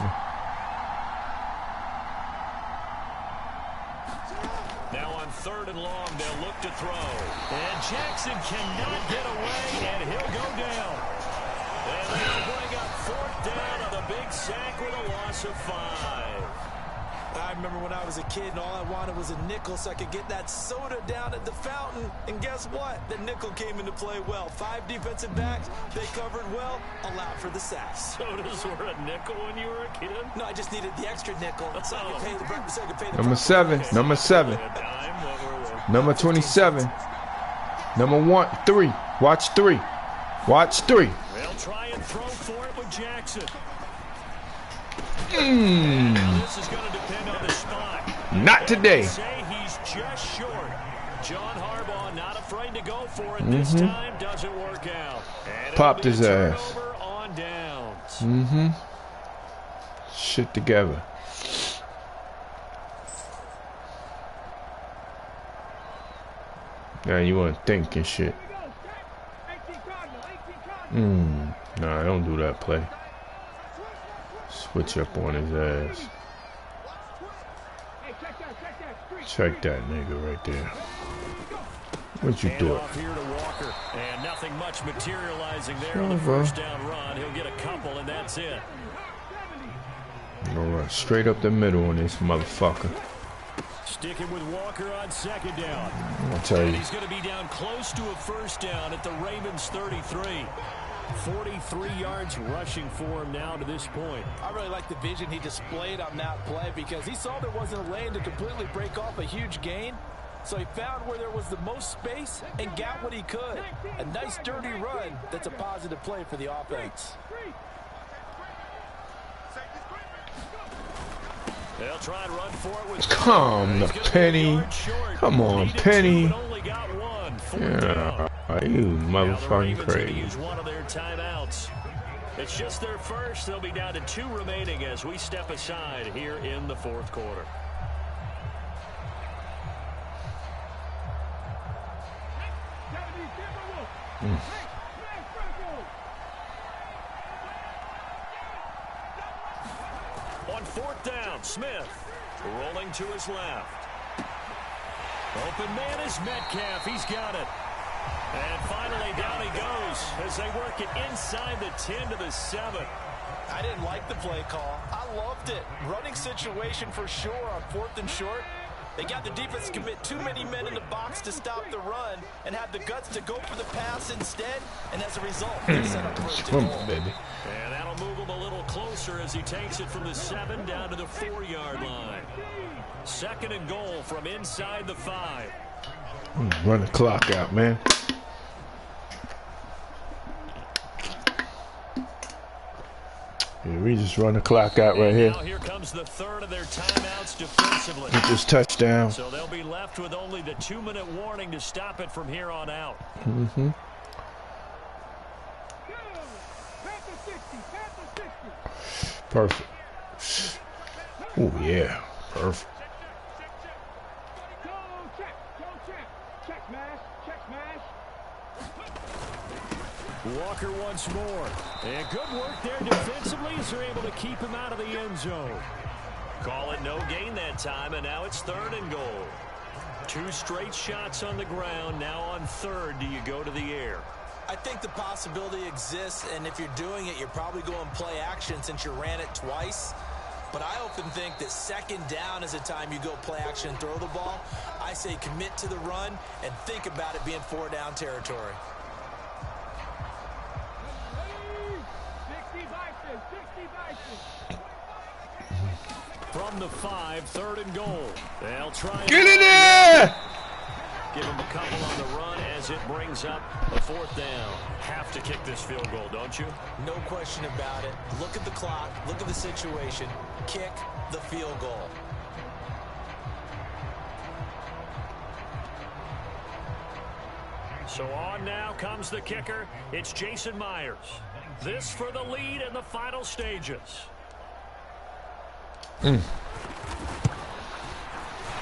Now on 3rd and long, they'll look to throw. And Jackson cannot get away, and he'll go down. And they'll bring up 4th down on the big sack with a loss of 5. I remember when I was a kid and all I wanted was a nickel so I could get that soda down at the fountain. And guess what? The nickel came into play well. 5 defensive backs, they covered well, allowed for the sacks. Sodas were a nickel when you were a kid? No, I just needed the extra nickel so I could pay the breakfast. So I could pay the Number 7. Okay. Number 7. Number 27. Number 3. Watch 3. Watch 3. They'll try and throw for it with Jackson. Now this is going to depend on the spot. Not today. Say he's just short. John Harbaugh not afraid to go for it this time. Doesn't work out. And popped his ass. On downs. Shit together. Now you want to think and shit. Nah, don't do that play. Switch up on his ass. Check that nigga right there. What you doing? Here to Walker, and nothing much materializing there on the 1st down run. He'll get a couple, and that's it. All right, straight up the middle on this motherfucker. Sticking with Walker on 2nd down. I'll tell you. He's going to be down close to a 1st down at the Ravens 33. 43 yards rushing for him now to this point. I really like the vision he displayed on that play because he saw there wasn't a lane to completely break off a huge gain. So he found where there was the most space and got what he could. A nice dirty run that's a positive play for the offense. They'll try and run for it with Come, the Penny. Come on, Penny. Yeah, you motherfucking crazy. Use one of their timeouts. It's just their first. They'll be down to 2 remaining as we step aside here in the fourth quarter. On 4th down, Smith rolling to his left. Open man is Metcalf. He's got it. And finally down he goes as they work it inside the 10 to the 7. I didn't like the play call. I loved it. Running situation for sure on 4th and short. They got the defense to commit too many men in the box to stop the run and had the guts to go for the pass instead. And as a result, they set up for a goal. Baby. And that'll move him a little closer as he takes it from the 7 down to the 4-yard line. 2nd and goal from inside the 5. Run the clock out, man. Yeah, we just run the clock out right here. Now here comes the 3rd of their timeouts defensively. Get this touchdown. So they'll be left with only the 2-minute warning to stop it from here on out. Perfect. Oh, yeah. Perfect. Walker once more. And good work there defensively as they're able to keep him out of the end zone. Call it no gain that time, and now it's 3rd and goal. 2 straight shots on the ground. Now on 3rd, do you go to the air? I think the possibility exists, and if you're doing it, you're probably going play action since you ran it twice. But I often think that 2nd down is a time you go play action and throw the ball. I say commit to the run and think about it being 4-down territory. From the 5, 3rd and goal. They'll try. Get in there! Give him a couple on the run as it brings up a 4th down. Have to kick this field goal, don't you? No question about it. Look at the clock. Look at the situation. Kick the field goal. So on now comes the kicker. It's Jason Myers. This for the lead in the final stages. Mm.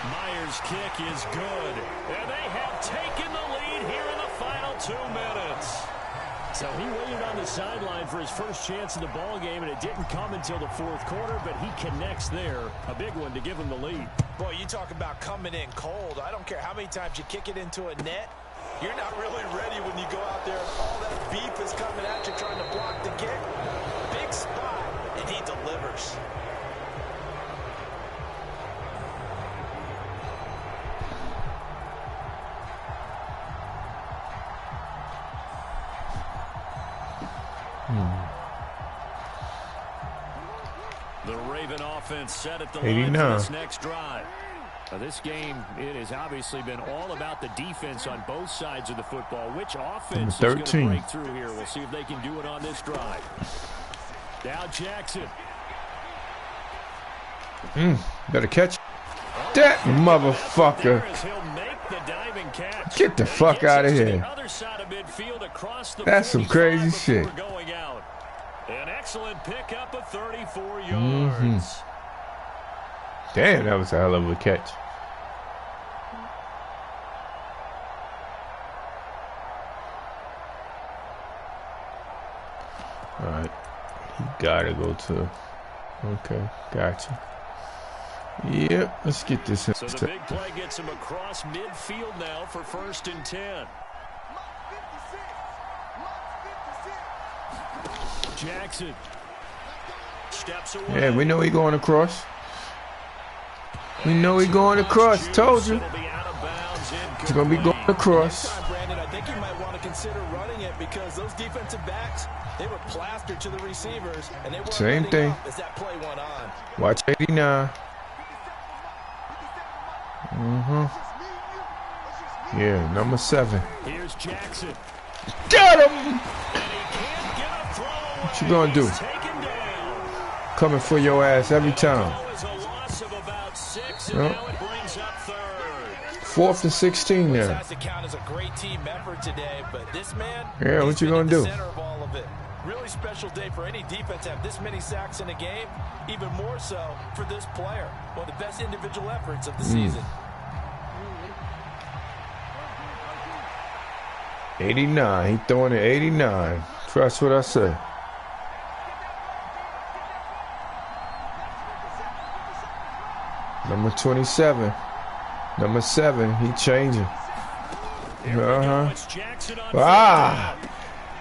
Myers' kick is good. And they have taken the lead here in the final 2 minutes. So he waited on the sideline for his first chance in the ball game, and it didn't come until the fourth quarter, but he connects there. A big one to give him the lead. Boy, you talk about coming in cold. I don't care how many times you kick it into a net. You're not really ready when you go out there and all that beef is coming at you trying to block the kick. Big spot, and he delivers. The Raven offense set at the 89. line for this next drive. Now this game, it has obviously been all about the defense on both sides of the football. Which offense is going to break through here? We'll see if they can do it on this drive. Now Jackson. Better catch that motherfucker. Get the fuck out of here. That's some crazy shit. An excellent pickup of 34 yards. Damn, that was a hell of a catch. All right. He gotta go to. Okay, gotcha. Yep, let's get this in. So the big play gets him across midfield now for 1st and 10. Jackson steps away. Yeah, we know he going across. We know he going across. Told you. He's going to be going across. Brandon, I think you might want to consider running it because those defensive backs, they were plastered to the receivers, and they weren't same thing as that play went on. Watch 89. Yeah, number 7. Here's Jackson. Got him! And he can't get a throw away. What you gonna do? He's taken down. Coming for your ass every time. That was a loss of about 6, and now it brings up 3rd. 4th and 16 This now. has to count as a great team effort today, but this man, Yeah, what he's you been gonna in the do? center of all of it. Really special day for any defense to have this many sacks in a game, even more so for this player. One of the best individual efforts of the season. 89. He throwing it 89. Trust what I say. Number 27. Number 7. He changing. It's Jackson on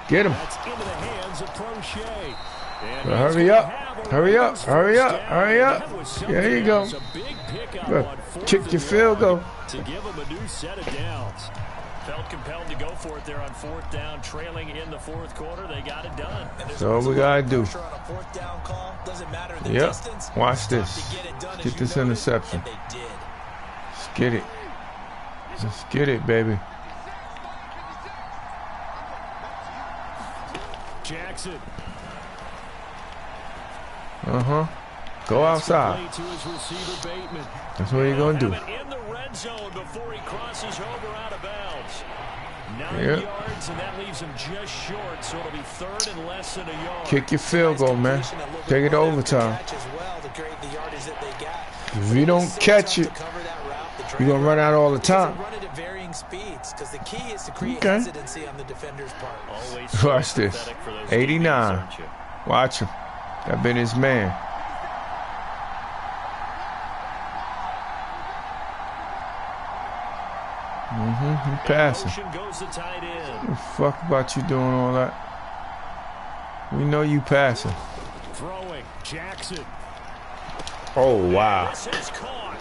Get him. That's into the hands of Prochet. Hurry up. Hurry up. Hurry up. Hurry up. There you go. Kick your field goal. to give them a new set of downs. Felt compelled to go for it there on 4th down, trailing in the 4th quarter. They got it done. So what we gotta do. Yep. Watch this. Get this interception. Let's get it. Let's get it, baby. Jackson. Go outside. That's what you're gonna do. In the red zone before he crosses over out of bounds. 9 Yep. yards, and that leaves him just short, so it'll be 3rd and less than a yard. Kick your field goal, man. Take it to overtime. If you don't catch it, you're gonna run out all the time. Okay. Watch this. 89. Watch him. That been his man. He passing. Goes the tight end. What the fuck about you doing all that? We know you passing. Throwing. Jackson. Oh, wow. This is caught.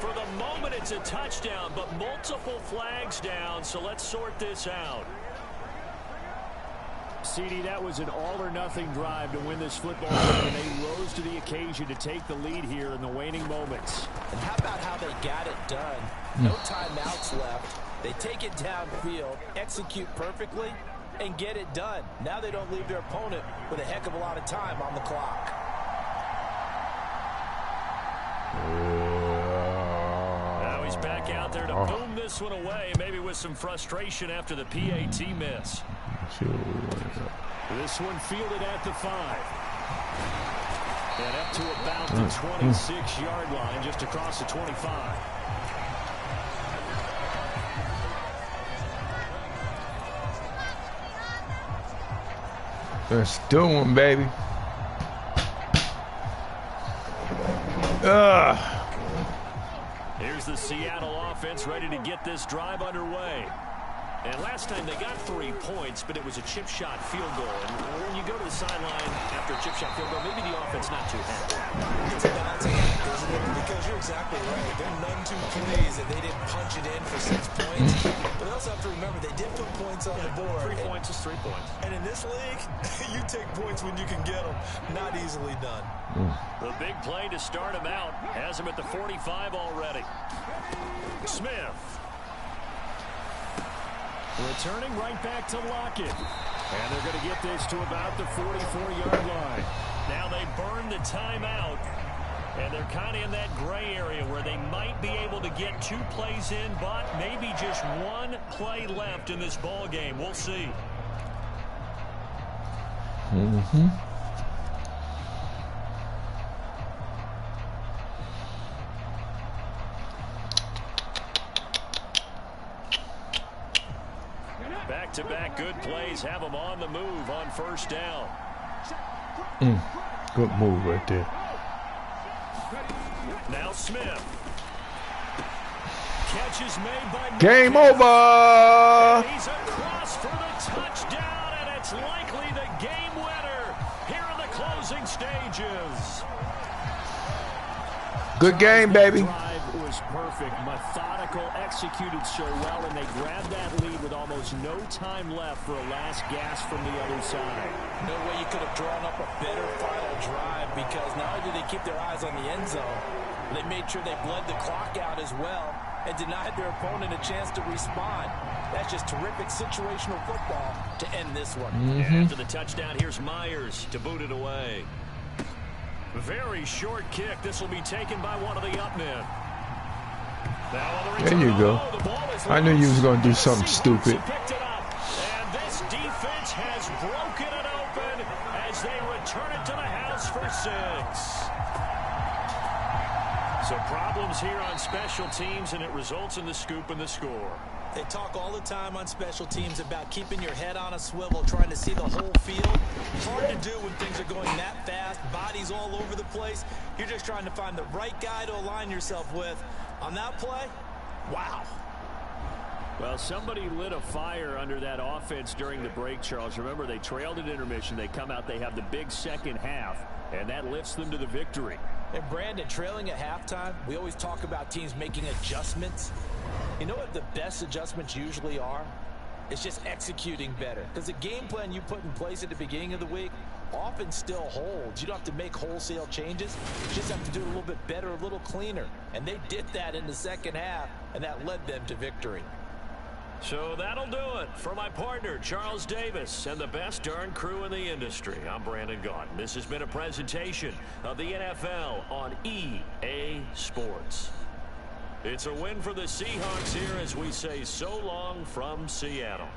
For the moment, it's a touchdown, but multiple flags down, so let's sort this out. CD, that was an all-or-nothing drive to win this football game, and they rose to the occasion to take the lead here in the waning moments. And how about how they got it done? No timeouts left. They take it downfield, execute perfectly, and get it done. Now they don't leave their opponent with a heck of a lot of time on the clock. Now he's back out there to boom this one away, maybe with some frustration after the PAT miss. This one fielded at the 5. And up to about the 26-yard line, just across the 25. Let's do him, baby. Here's the Seattle offense ready to get this drive underway. And last time they got 3 points, but it was a chip shot field goal. And when you go to the sideline after a chip shot field goal, maybe the offense not too happy. It's a balancing act, isn't it? Because you're exactly right. There are none too plays that they didn't punch it in for 6 points. But they also have to remember they did put points on the board. 3 points is 3 points. And in this league, you take points when you can get them. Not easily done. The big play to start him out has him at the 45 already. Smith. Returning right back to Lockett. And they're going to get this to about the 44-yard line. Now they burn the timeout. And they're kind of in that gray area where they might be able to get 2 plays in, but maybe just 1 play left in this ball game. We'll see. Back-to-back good plays have them on the move on 1st down. Good move right there. Now Smith. Catch is made by Game over. He's across for the touchdown, and it's likely the game winner here in the closing stages. Good game, baby. Drive was perfect, methodical, executed so well, and they grabbed that lead with almost no time left for a last gasp from the other side. No way you could have drawn up a better final drive, because not only did they keep their eyes on the end zone, they made sure they bled the clock out as well. and denied their opponent a chance to respond. That's just terrific situational football to end this one. After the touchdown, here's Myers to boot it away. Very short kick. This will be taken by one of the up men. There you go. I knew you was going to do something stupid. And this defense has broken it open as they return it to the house for 6. So problems here on special teams, and it results in the scoop and the score. They talk all the time on special teams about keeping your head on a swivel, trying to see the whole field. Hard to do when things are going that fast, bodies all over the place. You're just trying to find the right guy to align yourself with. On that play, wow. Well, somebody lit a fire under that offense during the break, Charles. Remember, they trailed at intermission. They come out, they have the big second half, and that lifts them to the victory. And Brandon, trailing at halftime, we always talk about teams making adjustments. You know what the best adjustments usually are? It's just executing better. Because the game plan you put in place at the beginning of the week often still holds. You don't have to make wholesale changes. You just have to do it a little bit better, a little cleaner. And they did that in the second half, and that led them to victory. So that'll do it for my partner, Charles Davis, and the best darn crew in the industry. I'm Brandon Gaudin. This has been a presentation of the NFL on EA Sports. It's a win for the Seahawks here as we say so long from Seattle.